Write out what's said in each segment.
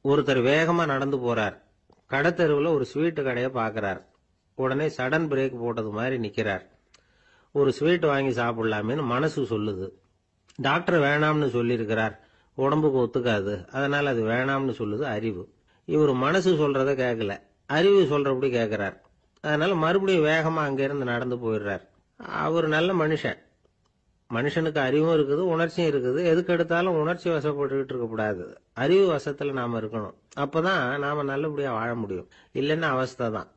ஒருத்தர் வேகமா நடந்து போறார். கடத்தெருவுல ஒரு ஸ்வீட்டு கடையை பார்க்கறார். உடனே சடன் பிரேக் போட்டது மாதிரி நிக்கிறார். ஒரு ஸ்வீட் வாங்கி சாப்பிடலாமேன்னு மனசு சொல்லுது. டாக்டர் வேணாம்னு சொல்லியிருக்கிறார், உடம்புக்கு ஒத்துக்காது, அதனால அது வேணாம்னு சொல்லுது அறிவு. இவர் மனசு சொல்றத கேட்கல, அறிவு சொல்றபடி கேட்கிறார். அதனால மறுபடியும் வேகமா அங்கிருந்து நடந்து போயிடுறார். அவர் நல்ல மனுஷன். மனுஷனுக்கு அறிவும் இருக்குது, உணர்ச்சியும் இருக்குது. எதுக்கு எடுத்தாலும் உணர்ச்சி வசப்பட்டுக்கிட்டு இருக்கக்கூடாது. அறிவு வசத்துல நாம இருக்கணும். அப்பதான் நாம நல்லபடியா வாழ முடியும். இல்லைன்னா அவஸ்தை தான்.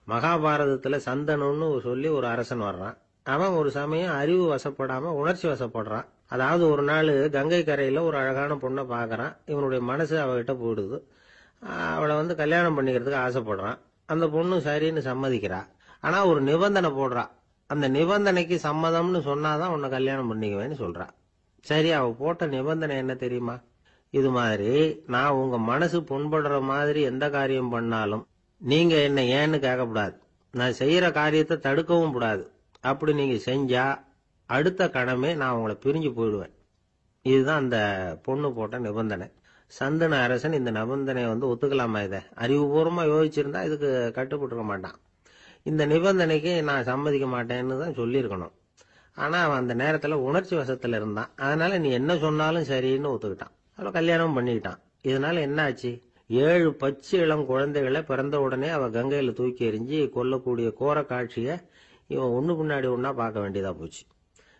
மகாபாரதத்துல சந்தனுன்னு சொல்லி ஒரு அரசன் வர்றான். அவன் ஒரு சமயம் அறிவு வசப்படாம உணர்ச்சி வசப்படுறான். அதாவது ஒரு நாள் கங்கை கரையில ஒரு அழகான பொண்ணை பார்க்கறான். இவனுடைய மனசு அவகிட்ட போயிடுது. அவளை கல்யாணம் பண்ணிக்கிறதுக்கு ஆசைப்படுறான். அந்த பொண்ணு சரின்னு சம்மதிக்கிறா. ஆனா ஒரு நிபந்தனை போடுறா. அந்த நிபந்தனைக்கு சம்மதம்னு சொன்னாதான் உன்னை கல்யாணம் பண்ணிக்குவேன்னு சொல்றா. சரி, அவ போட்ட நிபந்தனை என்ன தெரியுமா? இது மாதிரி நான் உங்க மனசு புண்படுற மாதிரி எந்த காரியம் பண்ணாலும் நீங்க என்ன ஏன்னு கேட்கக்கூடாது. நான் செய்யற காரியத்தை தடுக்கவும் கூடாது. அப்படி நீங்க செஞ்சா அடுத்த கணமே நான் உங்களை பிரிஞ்சு போயிடுவேன். இதுதான் அந்த பொண்ணு போட்ட நிபந்தனை. சந்தன அரசன் இந்த நிபந்தனையை ஒத்துக்கலாமா? இதை அறிவுபூர்வமா யோசிச்சிருந்தா இதுக்கு கட்டுப்பட்டுருக்க மாட்டான். இந்த நிபந்தனைக்கு நான் சம்மதிக்க மாட்டேன்னு தான் சொல்லியிருக்கணும். ஆனா அவன் அந்த நேரத்துல உணர்ச்சி வசத்துல இருந்தான். அதனால நீ என்ன சொன்னாலும் சரின்னு ஒத்துக்கிட்டான். அவளை கல்யாணம் பண்ணிக்கிட்டான். இதனால என்ன ஆச்சு? 7 பச்சை இளம் குழந்தைகளை பிறந்த உடனே அவ கங்கையில தூக்கி எறிஞ்சு கொல்லக்கூடிய கோர காட்சிய இவன் ஒண்ணு பின்னாடி ஒன்னா பார்க்க வேண்டியதா போச்சு.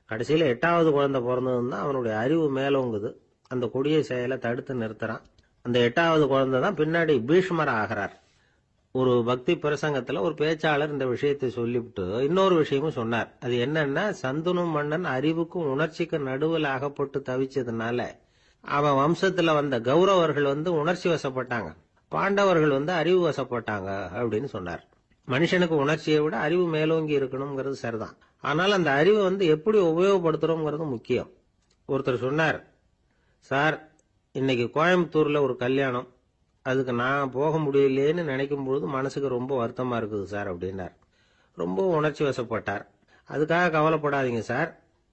கடைசியில 8வது குழந்தை பிறந்ததுன்னு தான் அவனுடைய அறிவு மேலோங்குது. அந்த கொடிய செயலை தடுத்து நிறுத்துறான். அந்த 8வது குழந்தை தான் பின்னாடி பீஷ்மர் ஆகிறார். ஒரு பக்தி பிரசங்கத்துல ஒரு பேச்சாளர் இந்த விஷயத்தை சொல்லிவிட்டு இன்னொரு விஷயமும் சொன்னார். அது என்னன்னா, சந்தனு மன்னன் அறிவுக்கும் உணர்ச்சிக்கும் நடுவில் அகப்பட்டு தவிச்சதுனால அவன் வம்சத்துல வந்த கௌரவர்கள் உணர்ச்சி வசப்பட்டாங்க, பாண்டவர்கள் அறிவு வசப்பட்டாங்க அப்படின்னு சொன்னார். மனுஷனுக்கு உணர்ச்சியை விட அறிவு மேலோங்கி இருக்கணுங்கிறது சரிதான். ஆனால் அந்த அறிவை எப்படி உபயோகப்படுத்துறோம்ங்கிறது முக்கியம். ஒருத்தர் சொன்னார், சார் இன்னைக்கு கோயம்புத்தூர்ல ஒரு கல்யாணம், அதுக்கு நான் போக முடியலையேன்னு நினைக்கும் பொழுது மனசுக்கு ரொம்ப வருத்தமா இருக்குது சார் அப்படின்னார். ரொம்ப உணர்ச்சி வசப்பட்டார். அதுக்காக கவலைப்படாதீங்க சார்,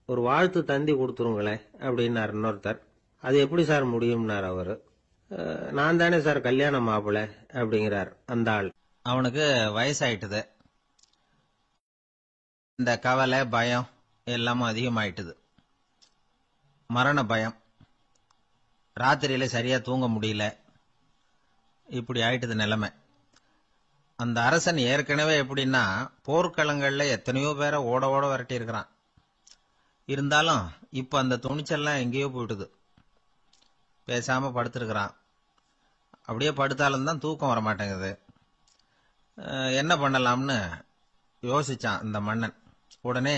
ஒரு வாழ்த்து தந்தி கொடுத்துருங்களேன் அப்படின்னார் இன்னொருத்தர். அது எப்படி சார் முடியும்னார் அவரு. நான் தானே சார் கல்யாண மாப்பிள்ளை அப்படிங்கிறார் அந்த ஆள். அவனுக்கு வயசாயிட்டுது. இந்த கவலை பயம் எல்லாமும் அதிகமாயிட்டுது. மரண பயம், ராத்திரியில சரியா தூங்க முடியல, இப்படி ஆயிட்டுது நிலைமை. அந்த அரசன் ஏற்கனவே எப்படின்னா போர்க்களங்கள்ல எத்தனையோ பேரை ஓட ஓட விரட்டி இருக்கிறான். இருந்தாலும் இப்ப அந்த துணிச்சல்லாம் எங்கேயோ போயிட்டுது. பேசாம படுத்திருக்கிறான். அப்படியே படுத்தாலும் தான் தூக்கம் வரமாட்டேங்குது. என்ன பண்ணலாம்னு யோசிச்சான் இந்த மன்னன். உடனே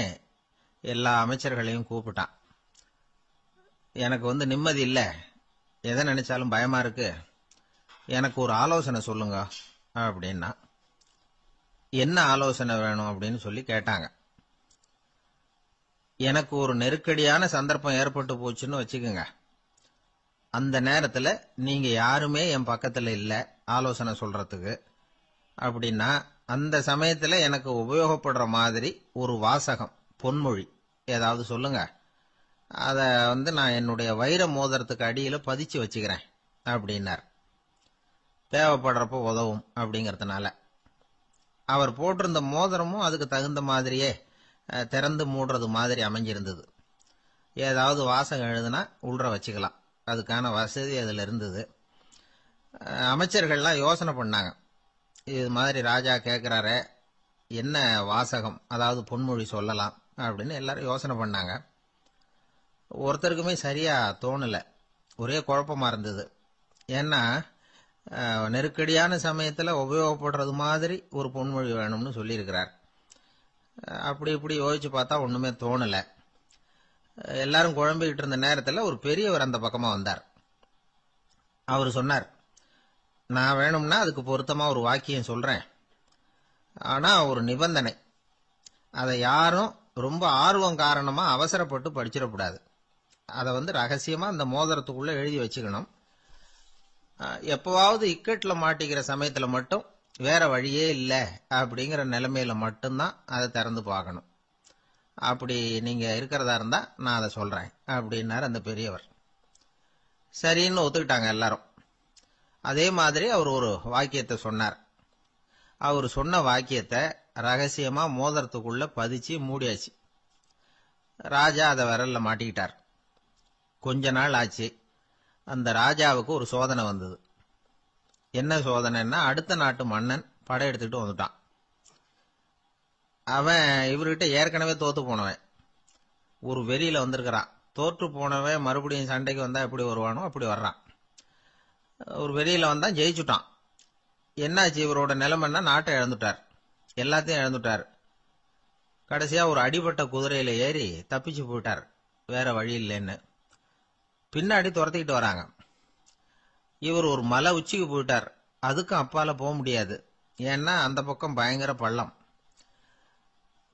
எல்லா அமைச்சர்களையும் கூப்பிட்டான். எனக்கு நிம்மதி இல்லை, எதை நினைச்சாலும் பயமா இருக்கு, எனக்கு ஒரு ஆலோசனை சொல்லுங்க அப்படின்னா. என்ன ஆலோசனை வேணும் அப்படின்னு சொல்லி கேட்டாங்க. எனக்கு ஒரு நெருக்கடியான சந்தர்ப்பம் ஏற்பட்டு போச்சுன்னு வச்சுக்கோங்க. அந்த நேரத்துல நீங்க யாருமே என் பக்கத்துல இல்ல ஆலோசனை சொல்றதுக்கு அப்படின்னா, அந்த சமயத்துல எனக்கு உபயோகப்படுற மாதிரி ஒரு வாசகம், பொன்மொழி ஏதாவது சொல்லுங்க. அத நான் என்னுடைய வைர மோதிரத்துக்கு அடியில பதிச்சு வச்சுக்கிறேன் அப்படின்னார். தேவைப்படுறப்ப உதவும் அப்படிங்கறதுனால. அவர் போட்டிருந்த மோதிரமும் அதுக்கு தகுந்த மாதிரியே திறந்து மூடுறது மாதிரி அமைஞ்சிருந்தது. ஏதாவது வாசகம் எழுதுனா உள்ற வச்சுக்கலாம், அதுக்கான வசதி அதுல இருந்தது. அமைச்சர்கள்லாம் யோசனை பண்ணாங்க, இது மாதிரி ராஜா கேட்கிறாரு, என்ன வாசகம் அதாவது பொன்மொழி சொல்லலாம் அப்படின்னு எல்லாரும் யோசனை பண்ணாங்க. ஒருத்தருக்குமே சரியா தோணல, ஒரே குழப்பமா இருந்தது. ஏன்னா நெருக்கடியான சமயத்துல உபயோகப்படுறது மாதிரி ஒரு பொன்மொழி வேணும்னு சொல்லியிருக்கிறார். அப்படி இப்படி யோசிச்சு பார்த்தா ஒண்ணுமே தோணல. எல்லாரும் குழம்பிக்கிட்டு இருந்த நேரத்துல ஒரு பெரியவர் அந்த பக்கமா வந்தார். அவர் சொன்னார், நான் வேணும்னா அதுக்கு பொருத்தமா ஒரு வாக்கியம் சொல்றேன், ஆனா ஒரு நிபந்தனை. அதை யாரும் ரொம்ப ஆர்வம் காரணமா அவசரப்பட்டு படிச்சிடக்கூடாது. அதை ரகசியமா அந்த மோதிரத்துக்குள்ள எழுதி வச்சுக்கணும். எப்பவாவது இக்கட்ல மாட்டிக்கிற சமயத்துல மட்டும் வேற வழியே இல்லை அப்படிங்கிற நிலைமையில மட்டும்தான் அதை திறந்து பார்க்கணும். அப்படி நீங்க இருக்கிறதா இருந்தா நான் அதை சொல்றேன் அப்படின்னாரு அந்த பெரியவர். சரின்னு ஒத்துக்கிட்டாங்க எல்லாரும். அதே மாதிரி அவர் ஒரு வாக்கியத்தை சொன்னார். அவர் சொன்ன வாக்கியத்தை ரகசியமா மோதிரத்துக்குள்ள பதிச்சு மூடியாச்சு. ராஜா அதை விரல்ல மாட்டிக்கிட்டார். கொஞ்ச நாள் ஆச்சு. அந்த ராஜாவுக்கு ஒரு சோதனை வந்தது. என்ன சோதனைன்னா, அடுத்த நாட்டு மன்னன் படையெடுத்துட்டு வந்துட்டான். அவன் இவர்கிட்ட ஏற்கனவே தோத்து போனவன், ஒரு வெறியில வந்திருக்கிறான். தோற்று போனவன் மறுபடியும் சண்டைக்கு வந்தா எப்படி வருவானோ அப்படி வர்றான். ஒரு வெறியில வந்தான், ஜெயிச்சுட்டான். என்னாச்சு இவரோட நிலைமைன்னா, நாட்டை இழந்துட்டார், எல்லாத்தையும் இழந்துட்டார். கடைசியா ஒரு அடிபட்ட குதிரையில ஏறி தப்பிச்சு போயிட்டார், வேற வழி இல்லைன்னு. பின்னாடி துரத்திக்கிட்டு வராங்க. இவர் ஒரு மலை உச்சிக்கு போயிட்டார். அதுக்கும் அப்பால போக முடியாது, ஏன்னா அந்த பக்கம் பயங்கர பள்ளம்.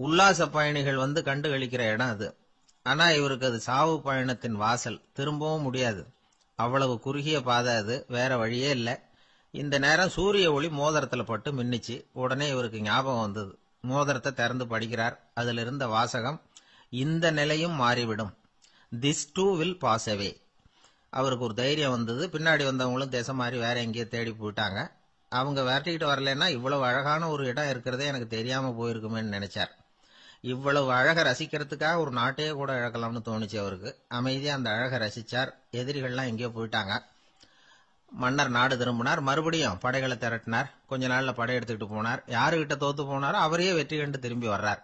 உல்லாச பயணிகள் வந்து கண்டு கழிக்கிற இடம் அது. ஆனா இவருக்கு அது சாவு பயணத்தின் வாசல், திரும்பவும் முடியாது. அவ்வளவு குறுகிய பாதை அது, வேற வழியே இல்லை. இந்த நேரம் சூரிய ஒளி மோதிரத்துல பட்டு மின்னிச்சு. உடனே இவருக்கு ஞாபகம் வந்தது. மோதிரத்தை திறந்து படிக்கிறார். அதுல இருந்த வாசகம், இந்த நிலையும் மாறிவிடும், this too will pass away. அவருக்கு ஒரு தைரியம் வந்தது. பின்னாடி வந்தவங்களும் திசை மாறி வேற எங்கேயோ தேடி போயிட்டாங்க. அவங்க விரட்டிக்கிட்டு வரலன்னா இவ்வளவு அழகான ஒரு இடம் இருக்கிறதே எனக்கு தெரியாம போயிருக்குமேன்னு நினைச்சார். இவ்வளவு அழகை ரசிக்கிறதுக்காக ஒரு நாட்டையே கூட இழக்கலாம்னு தோணுச்சு அவருக்கு. அமைதியா அந்த அழகை ரசிச்சார். எதிரிகள்லாம் எங்கேயோ போயிட்டாங்க. மன்னர் நாடு திரும்பினார். மறுபடியும் படைகளை திரட்டினார். கொஞ்ச நாள்ல படை எடுத்துக்கிட்டு போனார். யாருகிட்ட தோத்து போனாரோ அவரையே வெற்றி கண்டு திரும்பி வர்றார்.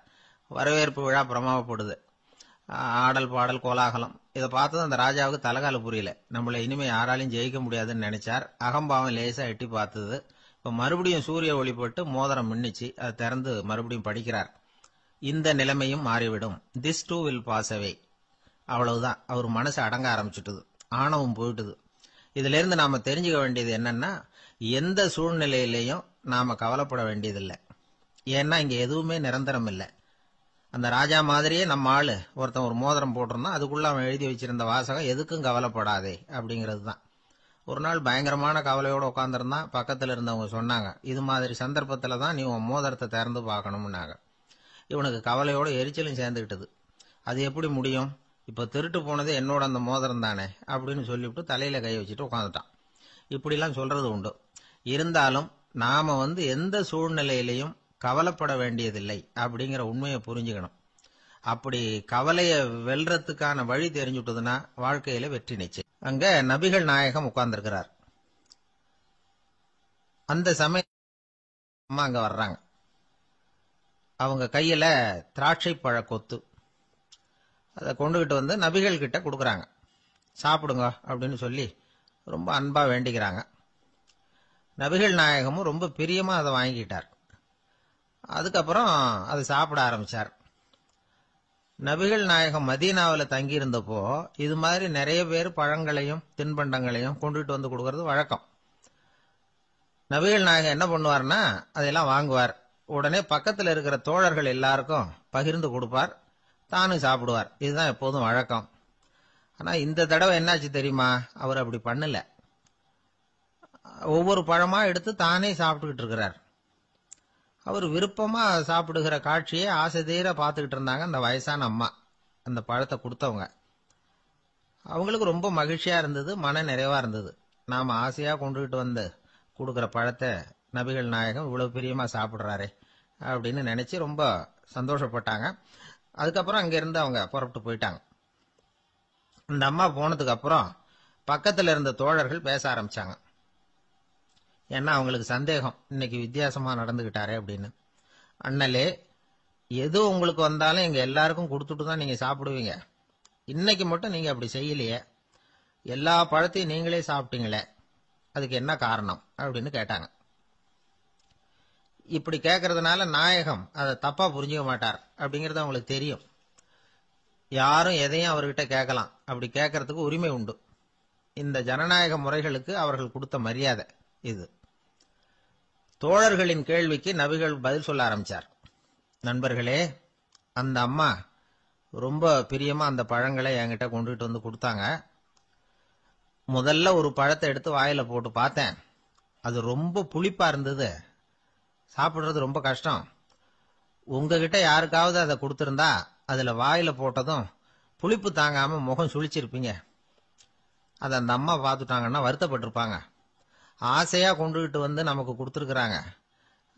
வரவேற்பு விழா பிரமாவப்படுது. ஆடல் பாடல் கோலாகலம். இதை பார்த்தது அந்த ராஜாவுக்கு தலைகால புரியல. நம்மளை இனிமே யாராலையும் ஜெயிக்க முடியாதுன்னு நினைச்சார். அகம்பாவம் லேசா எட்டி பார்த்தது. இப்ப மறுபடியும் சூரிய ஒளிப்பட்டு மோதிரம் மின்னிச்சு. அதை திறந்து மறுபடியும் படிக்கிறார். இந்த நிலைமையும் மாறிவிடும், this too will pass away. அவ்வளவுதான். அவர் மனசு அடங்க ஆரம்பிச்சுட்டுது, ஆணவம் போயிட்டுது. இதுல இருந்து நாம தெரிஞ்சுக்க வேண்டியது என்னன்னா, எந்த சூழ்நிலையிலையும் நாம கவலைப்பட வேண்டியதில்லை. ஏன்னா இங்க எதுவுமே நிரந்தரம் இல்லை. அந்த ராஜா மாதிரியே நம்ம ஆளு ஒருத்தன் ஒரு மோதிரம் போட்டிருந்தான். அதுக்குள்ள அவன் எழுதி வச்சிருந்த வாசகம், எதுக்கும் கவலைப்படாதே அப்படிங்கிறது தான். ஒரு நாள் பயங்கரமான கவலையோட உட்காந்துருந்தான். பக்கத்துல இருந்தவங்க சொன்னாங்க, இது மாதிரி சந்தர்ப்பத்துல தான் நீ உன் மோதிரத்தை திறந்து பார்க்கணும்னாங்க. இவனுக்கு கவலையோட எரிச்சலும் சேர்ந்துகிட்டது. அது எப்படி முடியும், இப்ப திருட்டு போனது என்னோட அந்த மோதிரம் தானே அப்படின்னு சொல்லிவிட்டு தலையில கை வச்சுட்டு உட்காந்துட்டான். இப்படிலாம் சொல்றது உண்டு. இருந்தாலும் நாம எந்த சூழ்நிலையிலையும் கவலைப்பட வேண்டியதில்லை அப்படிங்கிற உண்மையை புரிஞ்சுக்கணும். அப்படி கவலைய வெல்றதுக்கான வழி தெரிஞ்சுட்டதுன்னா வாழ்க்கையில வெற்றி நிச்சயம். அங்க நபிகள் நாயகம் உட்கார்ந்திருக்கிறார். அந்த சமயம் அம்மா அங்க வர்றாங்க. அவங்க கையில திராட்சை பழ கொத்து, அதை கொண்டுகிட்டு நபிகள் கிட்ட கொடுக்கறாங்க. சாப்பிடுங்க அப்படின்னு சொல்லி ரொம்ப அன்பா வேண்டிக்கிறாங்க. நபிகள் நாயகமும் ரொம்ப பிரியமா அதை வாங்கிட்டார். அதுக்கப்புறம் அதை சாப்பிட ஆரம்பிச்சார். நபிகள் நாயகம் மதீனாவில் தங்கி இருந்தப்போ இது மாதிரி நிறைய பேர் பழங்களையும் தின்பண்டங்களையும் கொண்டுட்டு வந்து கொடுக்கறது வழக்கம். நபிகள் நாயகம் என்ன பண்ணுவார்னா, அதையெல்லாம் வாங்குவார். உடனே பக்கத்தில் இருக்கிற தோழர்கள் எல்லாருக்கும் பகிர்ந்து கொடுப்பார், தானும் சாப்பிடுவார். இதுதான் எப்போதும் வழக்கம். ஆனா இந்த தடவை என்னாச்சு தெரியுமா, அவர் அப்படி பண்ணல. ஒவ்வொரு பழமா எடுத்து தானே சாப்பிட்டுக்கிட்டு இருக்கிறார். அவர் விருப்பமா சாப்பிடுகிற காட்சியை ஆசை தீர பார்த்துக்கிட்டு இருந்தாங்க அந்த வயசான அம்மா, அந்த பழத்தை கொடுத்தவங்க. அவங்களுக்கு ரொம்ப மகிழ்ச்சியா இருந்தது, மன நிறைவா இருந்தது. நாம ஆசையா கொண்டுகிட்டு வந்து கொடுக்கிற பழத்தை நபிகள் நாயகம் இவ்வளவு பிரியமா சாப்பிடுறாரே அப்படின்னு நினைச்சு ரொம்ப சந்தோஷப்பட்டாங்க. அதுக்கப்புறம் அங்கிருந்து அவங்க புறப்பட்டு போயிட்டாங்க. அந்த அம்மா போனதுக்கு அப்புறம் பக்கத்துல இருந்த தோழர்கள் பேச ஆரம்பிச்சாங்க. ஏன்னா அவங்களுக்கு சந்தேகம், இன்னைக்கு வித்தியாசமா நடந்துகிட்டாரே அப்படின்னு. அண்ணலே, எது உங்களுக்கு வந்தாலும் எங்க எல்லாருக்கும் கொடுத்துட்டு தான் நீங்க சாப்பிடுவீங்க. இன்னைக்கு மட்டும் நீங்க அப்படி செய்யலையே, எல்லா பழத்தையும் நீங்களே சாப்பிட்டீங்களே, அதுக்கு என்ன காரணம் அப்படின்னு கேட்டாங்க. இப்படி கேட்கறதுனால நாயகம் அதை தப்பா புரிஞ்சுக்க மாட்டார் அப்படிங்கறது அவங்களுக்கு தெரியும். யாரும் எதையும் அவர்கிட்ட கேட்கலாம், அப்படி கேட்கறதுக்கு உரிமை உண்டு. இந்த ஜனநாயக முறைகளுக்கு அவர்கள் கொடுத்த மரியாதை இது. தோழர்களின் கேள்விக்கு நபிகள் பதில் சொல்ல ஆரம்பிச்சார். நண்பர்களே, அந்த அம்மா ரொம்ப பிரியமா அந்த பழங்களை என்கிட்ட கொண்டுகிட்டு வந்து கொடுத்தாங்க. முதல்ல ஒரு பழத்தை எடுத்து வாயில போட்டு பார்த்தேன். அது ரொம்ப புளிப்பா இருந்தது, சாப்பிடுறது ரொம்ப கஷ்டம். உங்ககிட்ட யாருக்காவது அதை கொடுத்திருந்தா அதுல வாயில போட்டதும் புளிப்பு தாங்காம முகம் சுழிச்சிருப்பீங்க. அதை அந்த அம்மா பார்த்துட்டாங்கன்னா வருத்தப்பட்டிருப்பாங்க. ஆசையா கொண்டுகிட்டு வந்து நமக்கு கொடுத்துருக்குறாங்க.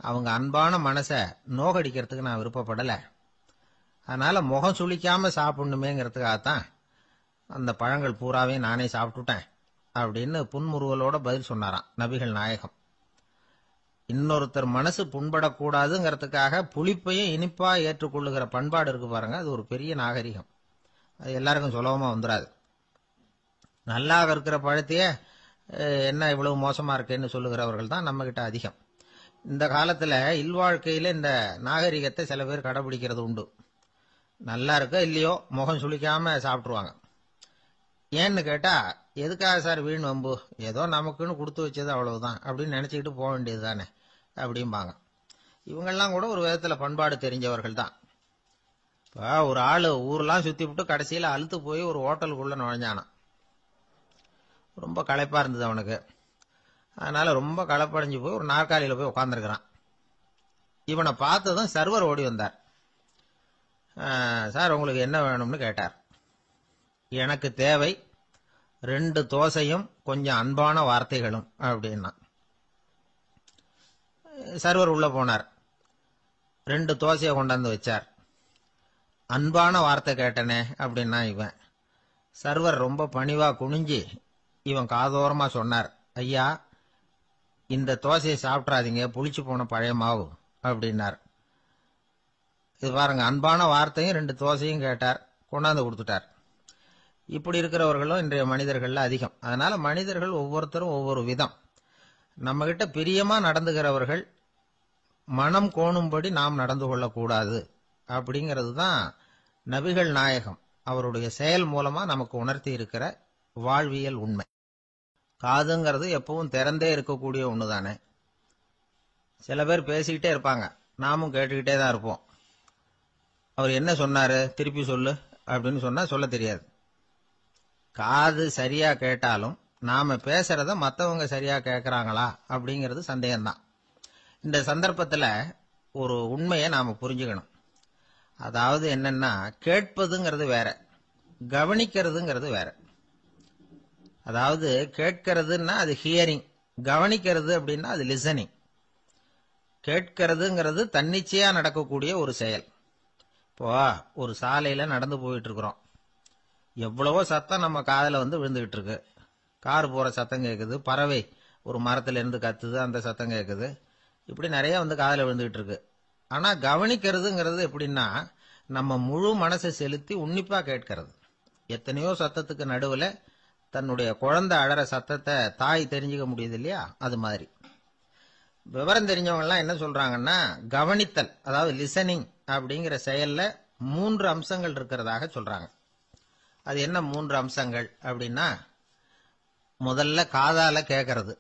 அவங்க அன்பான மனசை நோகடிக்கிறதுக்கு நான் விருப்பப்படலை. அதனால முகம் சுளிக்காம சாப்பிடணுமேங்கிறதுக்காகத்தான் அந்த பழங்கள் பூராவே நானே சாப்பிட்டுட்டேன் அப்படின்னு புன்முறுவலோட பதில் சொன்னாராம் நபிகள் நாயகம். இன்னொருத்தர் மனசு புண்படக்கூடாதுங்கிறதுக்காக புளிப்பையும் இனிப்பா ஏற்றுக்கொள்ளுகிற பண்பாடு இருக்கு பாருங்க, அது ஒரு பெரிய நாகரிகம். அது எல்லாருக்கும் சுலபமா வந்துடாது. நல்லா இருக்கிற பழத்தையே என்ன இவ்வளவு மோசமா இருக்கேன்னு சொல்லுகிறவர்கள் தான் நம்ம கிட்ட அதிகம். இந்த காலத்துல இல்வாழ்க்கையில இந்த நாகரிகத்தை சில பேர் கடைபிடிக்கிறது உண்டு. நல்லா இருக்க இல்லையோ முகம் சுளிக்காம சாப்பிட்டுருவாங்க. ஏன்னு கேட்டா, எதுக்காக சார் வீண் வம்பு, ஏதோ நமக்குன்னு கொடுத்து வச்சது அவ்வளவுதான் அப்படின்னு நினைச்சுக்கிட்டு போக வேண்டியது தானே அப்படிம்பாங்க. இவங்கெல்லாம் கூட ஒரு விதத்துல பண்பாடு தெரிஞ்சவர்கள் தான். இப்போ ஒரு ஆளு ஊரெல்லாம் சுத்தி விட்டு கடைசியில அழுத்து போய் ஒரு ஹோட்டலுக்குள்ள நுழைஞ்சானான். ரொம்ப களைப்பா இருந்தது அவனுக்கு. அதனால ரொம்ப களைப்படைஞ்சு போய் ஒரு நாற்காலியில போய் உட்காந்துருக்கிறான். இவனை பார்த்ததும் சர்வர் ஓடி வந்தார். சார் உங்களுக்கு என்ன வேணும்னு கேட்டார். எனக்கு தேவை 2 தோசையும் கொஞ்சம் அன்பான வார்த்தைகளும் அப்படின்னா. சர்வர் உள்ள போனார். 2 தோசையை கொண்டாந்து வச்சார். அன்பான வார்த்தை கேட்டனே அப்படின்னா இவன். சர்வர் ரொம்ப பணிவா குனிஞ்சு இவன் காதோரமா சொன்னார், ஐயா இந்த தோசையை சாப்பிட்றாதீங்க, புளிச்சு போன பழைய மாவு அப்படின்னார். இது பாருங்க, அன்பான வார்த்தையும் 2 தோசையும் கேட்டார், கொண்டாந்து கொடுத்துட்டார். இப்படி இருக்கிறவர்களும் இன்றைய மனிதர்கள்ல அதிகம். அதனால மனிதர்கள் ஒவ்வொருத்தரும் ஒவ்வொரு விதம். நம்ம கிட்ட பிரியமா நடந்துகிறவர்கள் மனம் கோணும்படி நாம் நடந்து கொள்ளக்கூடாது அப்படிங்கிறது தான் நபிகள் நாயகம் அவருடைய செயல் மூலமா நமக்கு உணர்த்தி இருக்கிற வாழ்வியல் உண்மை. காதுங்கிறது எப்பவும் திறந்தே இருக்கக்கூடிய ஒண்ணுதானே. சில பேர் பேசிக்கிட்டே இருப்பாங்க, நாமும் கேட்டுக்கிட்டே தான் இருப்போம். அவர் என்ன சொன்னாரு திருப்பி சொல்லு அப்படின்னு சொன்னா சொல்ல தெரியாது. காது சரியா கேட்டாலும் நாம பேசுறத மற்றவங்க சரியா கேட்கறாங்களா அப்படிங்கிறது சந்தேகம்தான். இந்த சந்தர்ப்பத்தில் ஒரு உண்மையை நாம புரிஞ்சுக்கணும். அதாவது என்னன்னா, கேட்பதுங்கிறது வேற, கவனிக்கிறதுங்கிறது வேற. அதாவது கேட்கறதுன்னா அது ஹியரிங், கவனிக்கிறது அப்படின்னா அது லிசனிங். கேட்கறதுங்கிறது தன்னிச்சையா நடக்கக்கூடிய ஒரு செயல். இப்போ ஒரு சாலையில நடந்து போயிட்டு இருக்கிறோம். எவ்வளவோ சத்தம் நம்ம காதுல வந்து விழுந்துகிட்டு இருக்கு. கார் போற சத்தம் கேட்குது, பறவை ஒரு மரத்துல இருந்து கத்துது, அந்த சத்தம் கேட்குது. இப்படி நிறைய வந்து காதுல விழுந்துகிட்டு இருக்கு. ஆனா கவனிக்கிறதுங்கிறது எப்படின்னா, நம்ம முழு மனசை செலுத்தி உன்னிப்பா கேட்கறது. எத்தனையோ சத்தத்துக்கு நடுவுல தன்னுடைய குழந்தை அழற சத்தத்தை தாய் தெரிஞ்சுக்க முடியுது இல்லையா, அது மாதிரி. விவரம் தெரிஞ்சவங்க எல்லாம் என்ன சொல்றாங்கன்னா, கவனித்தல் அதாவது லிசனிங் அப்படிங்கிற செயல்ல 3 அம்சங்கள் இருக்கிறதாக சொல்றாங்க. அது என்ன 3 அம்சங்கள் அப்படின்னா, முதல்ல காதால கேட்கறது,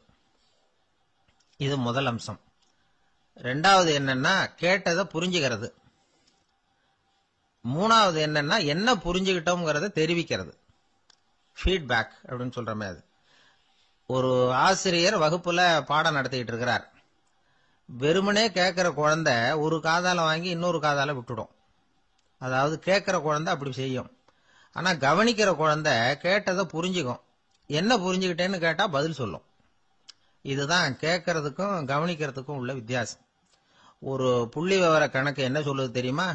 இது முதல் அம்சம். 2வது என்னன்னா கேட்டதை புரிஞ்சுக்கிறது. 3வது என்னன்னா என்ன புரிஞ்சுக்கிட்டோம்ங்கிறத தெரிவிக்கிறது, ஃபீட்பேக் அப்படின்னு சொல்றமே. அது ஒரு ஆசிரியர் வகுப்புல பாடம் நடத்திக்கிட்டு இருக்கிறார். வெறுமனே கேட்கிற குழந்தை ஒரு காதால வாங்கி இன்னொரு காதால விட்டுடும். அதாவது கேட்கிற குழந்தை அப்படி செய்யும். ஆனா கவனிக்கிற குழந்தை கேட்டதை புரிஞ்சுக்கும். என்ன புரிஞ்சுக்கிட்டேன்னு கேட்டா பதில் சொல்லும். இதுதான் கேட்கறதுக்கும் கவனிக்கிறதுக்கும் உள்ள வித்தியாசம். ஒரு புள்ளி விவர கணக்கு என்ன சொல்லுது தெரியுமா?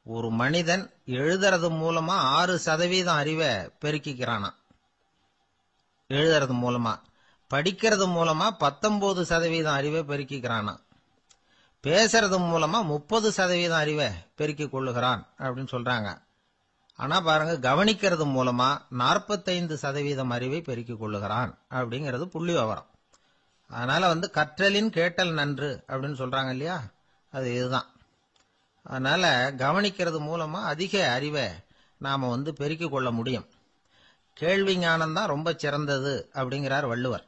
ஒரு மனிதன் எழுதுறது மூலமா 6% அறிவை பெருக்கிக்கிறானா, எழுதுறது மூலமா. படிக்கிறது மூலமா 19% அறிவை பெருக்கிக்கிறானா. பேசுறது மூலமா 30% அறிவை பெருக்கிக் கொள்ளுகிறான் அப்படின்னு சொல்றாங்க. ஆனா பாருங்க, கவனிக்கிறது மூலமா 45% அறிவை பெருக்கிக் கொள்ளுகிறான் அப்படிங்கிறது புள்ளி விவரம். அதனால வந்து கற்றலின் கேட்டல் நன்று அப்படின்னு சொல்றாங்க இல்லையா, அது இதுதான். அதனால கவனிக்கிறது மூலமா அதிக அறிவை நாம வந்து பெருக்கிக் கொள்ள முடியும். கேள்வி ஞானம் தான் ரொம்ப சிறந்தது அப்படிங்கிறார் வள்ளுவர்.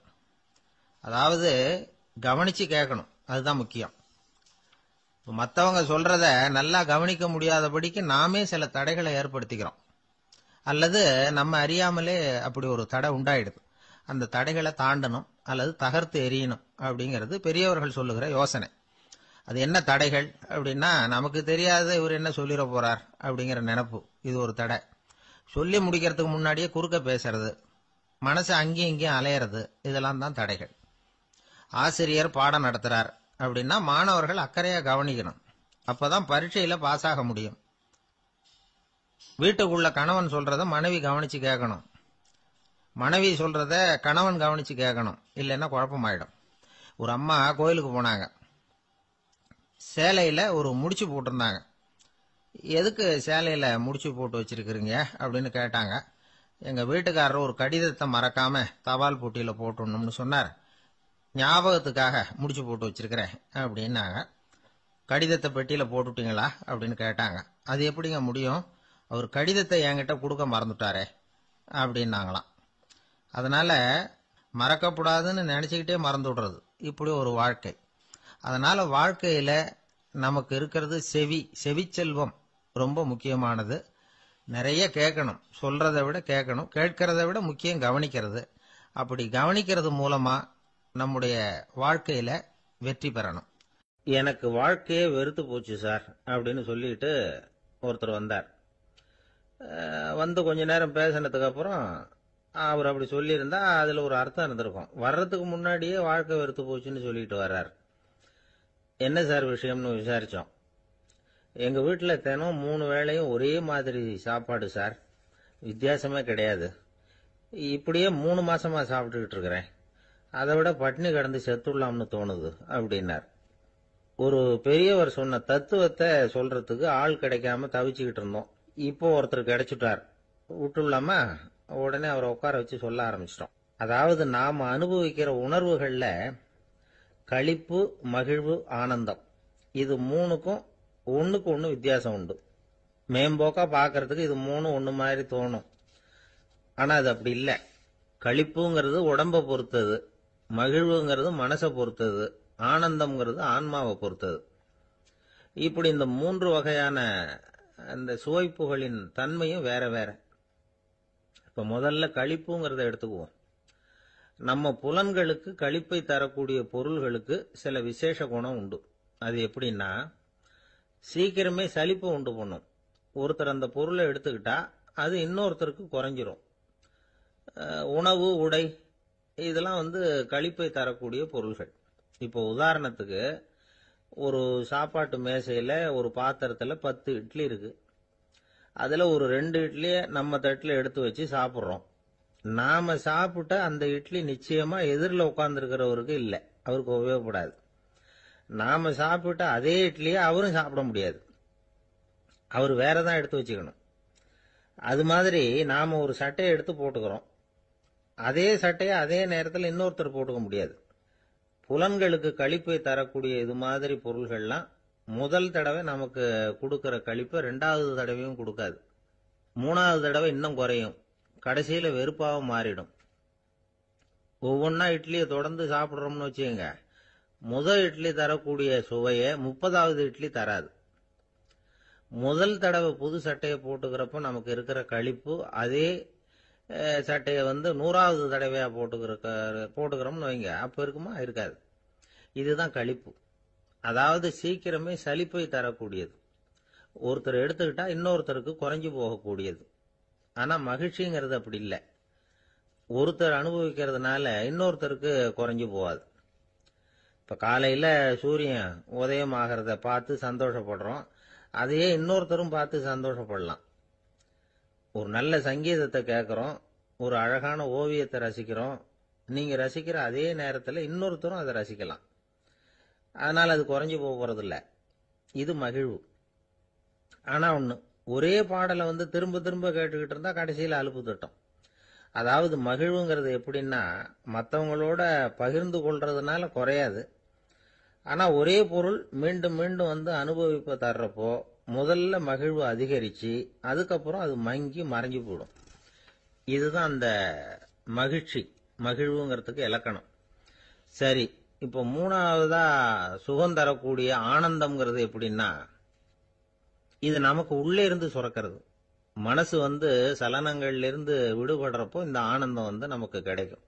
அதாவது கவனிச்சு கேட்கணும், அதுதான் முக்கியம். மற்றவங்க சொல்றத நல்லா கவனிக்க முடியாதபடிக்கு நாமே சில தடைகளை ஏற்படுத்திக்கிறோம், அல்லது நம்ம அறியாமலே அப்படி ஒரு தடை உண்டாயிடுது. அந்த தடைகளை தாண்டணும் அல்லது தகர்த்து எறியணும் அப்படிங்கிறது பெரியவர்கள் சொல்லுகிற யோசனை. அது என்ன தடைகள் அப்படின்னா, நமக்கு தெரியாத இவர் என்ன சொல்லிட போறார் அப்படிங்கிற நினைப்பு, இது ஒரு தடை. சொல்லி முடிக்கிறதுக்கு முன்னாடியே குறுக்க பேசுறது, மனசு அங்கேயும் இங்கேயும் அலையிறது, இதெல்லாம் தான் தடைகள். ஆசிரியர் பாடம் நடத்துறார் அப்படின்னா மாணவர்கள் அக்கறையா கவனிக்கணும். அப்பதான் பரீட்சையில பாஸ் ஆக முடியும். வீட்டுக்குள்ள கணவன் சொல்றத மனைவி கவனிச்சு கேட்கணும். மனைவி சொல்றத கணவன் கவனிச்சு கேட்கணும். இல்லைன்னா குழப்பமாயிடும். ஒரு அம்மா கோயிலுக்கு போனாங்க. சேலையில ஒரு முடிச்சு போட்டிருந்தாங்க. எதுக்கு சேலையில முடிச்சு போட்டு வச்சிருக்கிறீங்க அப்படின்னு கேட்டாங்க. எங்க வீட்டுக்காரர் ஒரு கடிதத்தை மறக்காம தபால் போட்டியில போட்டுடணும்னு சொன்னார். ஞாபகத்துக்காக முடிச்சு போட்டு வச்சிருக்கிறேன் அப்படின்னாங்க. கடிதத்தை பெட்டியில போட்டுட்டீங்களா அப்படின்னு கேட்டாங்க. அது எப்படிங்க முடியும், அவர் கடிதத்தை என்கிட்ட கொடுக்க மறந்துட்டாரே அப்படின்னாங்களாம். அதனால மறக்கப்படாதுன்னு நினைச்சுக்கிட்டே மறந்து விடுறது இப்படி ஒரு வாழ்க்கை. அதனால வாழ்க்கையில நமக்கு இருக்கிறது செவிச்செல்வம் ரொம்ப முக்கியமானது. நிறைய கேட்கணும், சொல்றதை விட கேட்கணும், கேட்கறதை விட முக்கியம் கவனிக்கிறது. அப்படி கவனிக்கிறது மூலமா நம்முடைய வாழ்க்கையில வெற்றி பெறணும். எனக்கு வாழ்க்கையே வெறுத்து போச்சு சார் அப்படின்னு சொல்லிட்டு ஒருத்தர் வந்தார். வந்து கொஞ்ச நேரம் பேசினதுக்கு அப்புறம் அவர் அப்படி சொல்லியிருந்தா அதுல ஒரு அர்த்தம் இருந்திருக்கும். வர்றதுக்கு முன்னாடியே வாழ்க்கை வெறுத்து போச்சுன்னு சொல்லிட்டு வர்றார். என்ன சார் விஷயம்னு விசாரிச்சோம். எங்க வீட்டுல தினம் 3 வேளையும் ஒரே மாதிரி சாப்பாடு சார், வித்தியாசமே கிடையாது. இப்படியே 3 மாசமா சாப்பிட்டுக்கிட்டு இருக்கிறேன். அதை விட பட்டினி கிடந்து செத்துடலாம்னு தோணுது அப்படின்னார். ஒரு பெரியவர் சொன்ன தத்துவத்தை சொல்றதுக்கு ஆள் கிடைக்காம தவிச்சுக்கிட்டு இருந்தோம். இப்போ ஒருத்தர் கிடைச்சிட்டார், விட்டுலாமா? உடனே அவரை உட்கார வச்சு சொல்ல ஆரம்பிச்சிட்டோம். அதாவது நாம அனுபவிக்கிற உணர்வுகள்ல களிப்பு, மகிழ்வு, ஆனந்தம், இது 3க்கும் ஒண்ணுக்கு ஒண்ணு வித்தியாசம் உண்டு. மேம்போக்கா பாக்கிறதுக்கு இது 3 ஒண்ணு மாதிரி தோணும். ஆனா அது அப்படி இல்லை. களிப்புங்கிறது உடம்ப பொறுத்தது, மகிழ்வுங்கிறது மனசை பொறுத்தது, ஆனந்தம்ங்கிறது ஆன்மாவை பொறுத்தது. இப்படி இந்த 3 வகையான அந்த சுவைப்புகளின் தன்மையும் வேற வேற. இப்ப முதல்ல களிப்புங்கிறத எடுத்துக்குவோம். நம்ம புலன்களுக்கு களிப்பை தரக்கூடிய பொருள்களுக்கு சில விசேஷ குணம் உண்டு. அது எப்படின்னா, சீக்கிரமே சலிப்பை உண்டு பண்ணும். ஒருத்தர் அந்த பொருளை எடுத்துக்கிட்டா அது இன்னொருத்தருக்கு குறைஞ்சிரும். உணவு, உடை, இதெல்லாம் களிப்பை தரக்கூடிய பொருள்கள். இப்போ உதாரணத்துக்கு, ஒரு சாப்பாட்டு மேசையில ஒரு பாத்திரத்துல 10 இட்லி இருக்கு. அதுல ஒரு 2 இட்லிய நம்ம தட்டுல எடுத்து வச்சு சாப்பிடுறோம். நாம சாப்பிட்ட அந்த இட்லி நிச்சயமா எதிரில் உட்கார்ந்துருக்கிறவருக்கு இல்லை, அவருக்கு உபயோகப்படாது. நாம சாப்பிட்ட அதே இட்லியை அவரும் சாப்பிட முடியாது, அவர் வேறதான் எடுத்து வச்சுக்கணும். அது மாதிரி நாம ஒரு சட்டையை எடுத்து போட்டுக்கிறோம், அதே சட்டையை அதே நேரத்தில் இன்னொருத்தர் போட்டுக்க முடியாது. புலன்களுக்கு களிப்பை தரக்கூடிய இது மாதிரி பொருள்கள்லாம் முதல் தடவை நமக்கு கொடுக்கிற களிப்பை 2வது தடவையும் கொடுக்காது. 3வது தடவை இன்னும் குறையும், கடைசியில வெறுப்பாக மாறிடும். ஒவ்வொன்னா இட்லியை தொடர்ந்து சாப்பிட்றோம்னு வச்சுக்கோங்க, முதல் இட்லி தரக்கூடிய சுவையை 30வது இட்லி தராது. முதல் தடவை புது சட்டையை போட்டுக்கிறப்ப நமக்கு இருக்கிற களிப்பு அதே சட்டையை 100வது தடவையா போட்டுக்கிறோம்னு வைங்க, அப்ப இருக்குமா? இருக்காது. இதுதான் களிப்பு. அதாவது சீக்கிரமே சலிப்பை தரக்கூடியது. ஒருத்தர் எடுத்துக்கிட்டா இன்னொருத்தருக்கு குறைஞ்சு போகக்கூடியது. ஆனா மகிழ்ச்சிங்கிறது அப்படி இல்லை. ஒருத்தர் அனுபவிக்கிறதுனால இன்னொருத்தருக்கு குறைஞ்சு போகாது. இப்ப காலையில சூரியன் உதயம் ஆகிறத பார்த்து சந்தோஷப்படுறோம், அதையே இன்னொருத்தரும் பார்த்து சந்தோஷப்படலாம். ஒரு நல்ல சங்கீதத்தை கேட்கிறோம், ஒரு அழகான ஓவியத்தை ரசிக்கிறோம், நீங்க ரசிக்கிற அதே நேரத்தில் இன்னொருத்தரும் அதை ரசிக்கலாம். அதனால அது குறைஞ்சு போறதில்ல. இது மகிழ்வு. ஆனா ஒண்ணு, ஒரே பாடலை திரும்ப திரும்ப கேட்டுக்கிட்டு இருந்தா கடைசியில் அலுப்பு தட்டும். அதாவது மகிழ்வுங்கிறது எப்படின்னா, மற்றவங்களோட பகிர்ந்து கொள்றதுனால குறையாது. ஆனா ஒரே பொருள் மீண்டும் மீண்டும் அனுபவிப்ப தர்றப்போ முதல்ல மகிழ்வு அதிகரிச்சு அதுக்கப்புறம் அது மங்கி மறைஞ்சு போயிடும். இதுதான் அந்த மகிழ்வுங்கிறதுக்கு இலக்கணம். சரி, இப்போ 3வதா சுகம் தரக்கூடிய ஆனந்தம்ங்கிறது எப்படின்னா, இது நமக்கு உள்ளே இருந்து சுரக்கிறது. மனசு சலனங்கள்ல இருந்து விடுபடுறப்போ இந்த ஆனந்தம் நமக்கு கிடைக்கும்.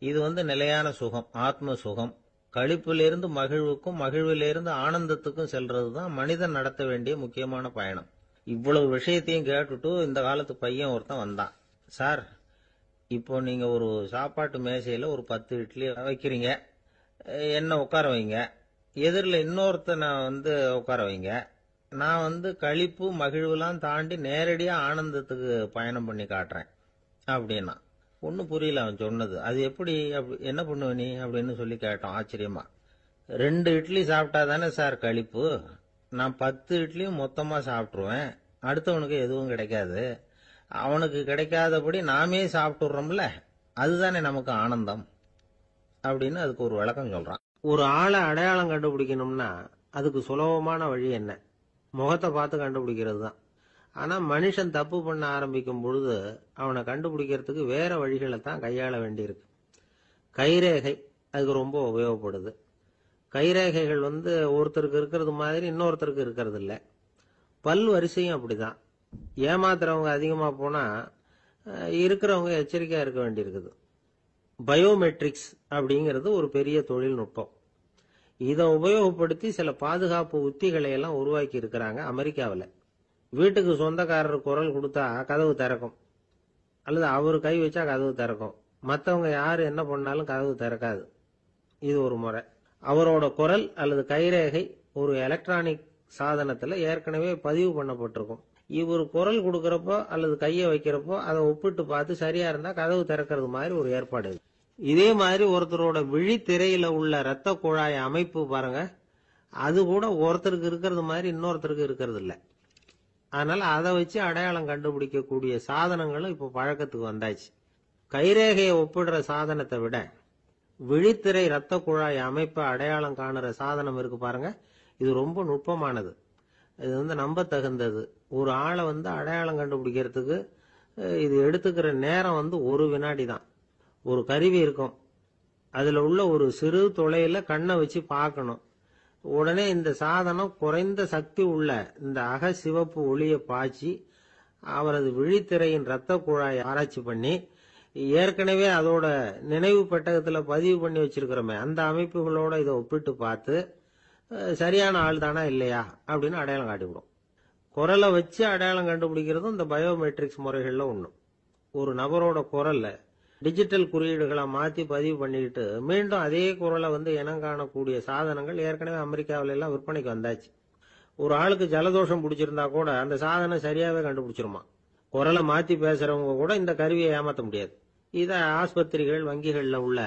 இது நிலையான சுகம், ஆத்ம சுகம். களிப்பிலிருந்து மகிழ்வுக்கும், மகிழ்விலிருந்து ஆனந்தத்துக்கும் செல்றது தான் மனிதன் நடத்த வேண்டிய முக்கியமான பயணம். இவ்வளவு விஷயத்தையும் கேட்டுட்டு இந்த காலத்து பையன் ஒருத்தன் வந்தான். சார், இப்போ நீங்க ஒரு சாப்பாட்டு மேசையில ஒரு 10 இட்லி வைக்கிறீங்க, என்ன உட்கார வைங்க, எதிரில் இன்னொருத்தனை உட்கார வைங்க. நான் களிப்பு மகிழ்வுலாம் தாண்டி நேரடியா ஆனந்தத்துக்கு பயணம் பண்ணி காட்டுறேன் அப்படின்னா. ஒன்னும் புரியல அவன் சொன்னது. அது எப்படி, என்ன பண்ணுவ நீ அப்படின்னு சொல்லி கேட்டோம் ஆச்சரியமா. 2 இட்லி சாப்பிட்டா தானே சார் களிப்பு, நான் 10 இட்லியும் மொத்தமா சாப்பிட்டுருவேன், அடுத்தவனுக்கு எதுவும் கிடைக்காது, அவனுக்கு கிடைக்காதபடி நாமே சாப்பிட்டுறோம்ல, அதுதானே நமக்கு ஆனந்தம் அப்படின்னு அதுக்கு ஒரு விளக்கம் சொல்றான். ஒரு ஆளை அடையாளம் கண்டுபிடிக்கணும்னா அதுக்கு சுலபமான வழி என்ன? முகத்தை பார்த்து கண்டுபிடிக்கிறது தான். ஆனா மனுஷன் தப்பு பண்ண ஆரம்பிக்கும் பொழுது அவனை கண்டுபிடிக்கிறதுக்கு வேற வழிகளை தான் கையாள வேண்டியிருக்கு. கைரேகை அதுக்கு ரொம்ப உபயோகப்படுது. கைரேகைகள் ஒருத்தருக்கு இருக்கிறது மாதிரி இன்னொருத்தருக்கு இருக்கிறது இல்ல. பல் வரிசையும் அப்படிதான். ஏமாத்துறவங்க அதிகமா போனா இருக்கிறவங்க எச்சரிக்கையா இருக்க வேண்டியிருக்குது. பயோமெட்ரிக்ஸ் அப்படிங்கிறது ஒரு பெரிய தொழில்நுட்பம். இதை உபயோகப்படுத்தி சில பாதுகாப்பு உத்திகளை எல்லாம் உருவாக்கி இருக்கிறாங்க அமெரிக்காவில். வீட்டுக்கு சொந்தக்காரர் குரல் கொடுத்தா கதவு திறக்கும், அல்லது அவர் கை வச்சா கதவு திறக்கும். மற்றவங்க யாரு என்ன பண்ணாலும் கதவு திறக்காது. இது ஒரு முறை. அவரோட குரல் அல்லது கைரேகை ஒரு எலக்ட்ரானிக் சாதனத்துல ஏற்கனவே பதிவு பண்ணப்பட்டிருக்கும். இவர் குரல் கொடுக்கறப்போ அல்லது கையை வைக்கிறப்போ அதை ஒப்பிட்டு பார்த்து சரியா இருந்தா கதவு திறக்கிறது மாதிரி ஒரு ஏற்பாடு. இதே மாதிரி ஒருத்தரோட விழித்திரையில உள்ள இரத்த குழாய் அமைப்பு பாருங்க, அது கூட ஒருத்தருக்கு இருக்கிறது மாதிரி இன்னொருத்தருக்கு இருக்கிறது இல்ல. அதனால அதை வச்சு அடையாளம் கண்டுபிடிக்கக்கூடிய சாதனங்களும் இப்ப பழக்கத்துக்கு வந்தாச்சு. கைரேகையை ஒப்பிடுற சாதனத்தை விட விழித்திரை இரத்த குழாய் அமைப்பை அடையாளம் காணுற சாதனம் இருக்கு பாருங்க, இது ரொம்ப நுட்பமானது. இது நம்ப தகுந்தது. ஒரு ஆளை அடையாளம் கண்டுபிடிக்கிறதுக்கு இது எடுத்துக்கிற நேரம் 1 வினாடி தான். ஒரு கருவி இருக்கும், அதுல உள்ள ஒரு சிறு துளையில கண்ணை வச்சு பார்க்கணும். உடனே இந்த சாதனம் குறைந்த சக்தி உள்ள இந்த அக சிவப்பு ஒளியை பாய்ச்சி அவரது விழித்திரையின் இரத்த குழாயை ஆராய்ச்சி பண்ணி ஏற்கனவே அதோட நினைவு பெட்டகத்துல பதிவு பண்ணி வச்சிருக்கிறோமே அந்த அமைப்புகளோட இதை ஒப்பிட்டு பார்த்து சரியான ஆள் தானா இல்லையா அப்படின்னு அடையாளம் காட்டிவிடும். குரலை வச்சு அடையாளம் கண்டுபிடிக்கிறதும் இந்த பயோமெட்ரிக்ஸ் முறைகள்ல ஒண்ணு. ஒரு நபரோட குரல்ல டிஜிட்டல் குறியீடுகளை மாத்தி பதிவு பண்ணிக்கிட்டு மீண்டும் அதே குரலை இனம் காணக்கூடிய சாதனங்கள் ஏற்கனவே அமெரிக்காவில எல்லாம் விற்பனைக்கு வந்தாச்சு. ஒரு ஆளுக்கு ஜலதோஷம் பிடிச்சிருந்தா கூட அந்த சாதனம் சரியாவே கண்டுபிடிச்சிருமா. குரலை மாத்தி பேசுறவங்க கூட இந்த கருவியை ஏமாத்த முடியாது. இத ஆஸ்பத்திரிகள், வங்கிகள்ல உள்ள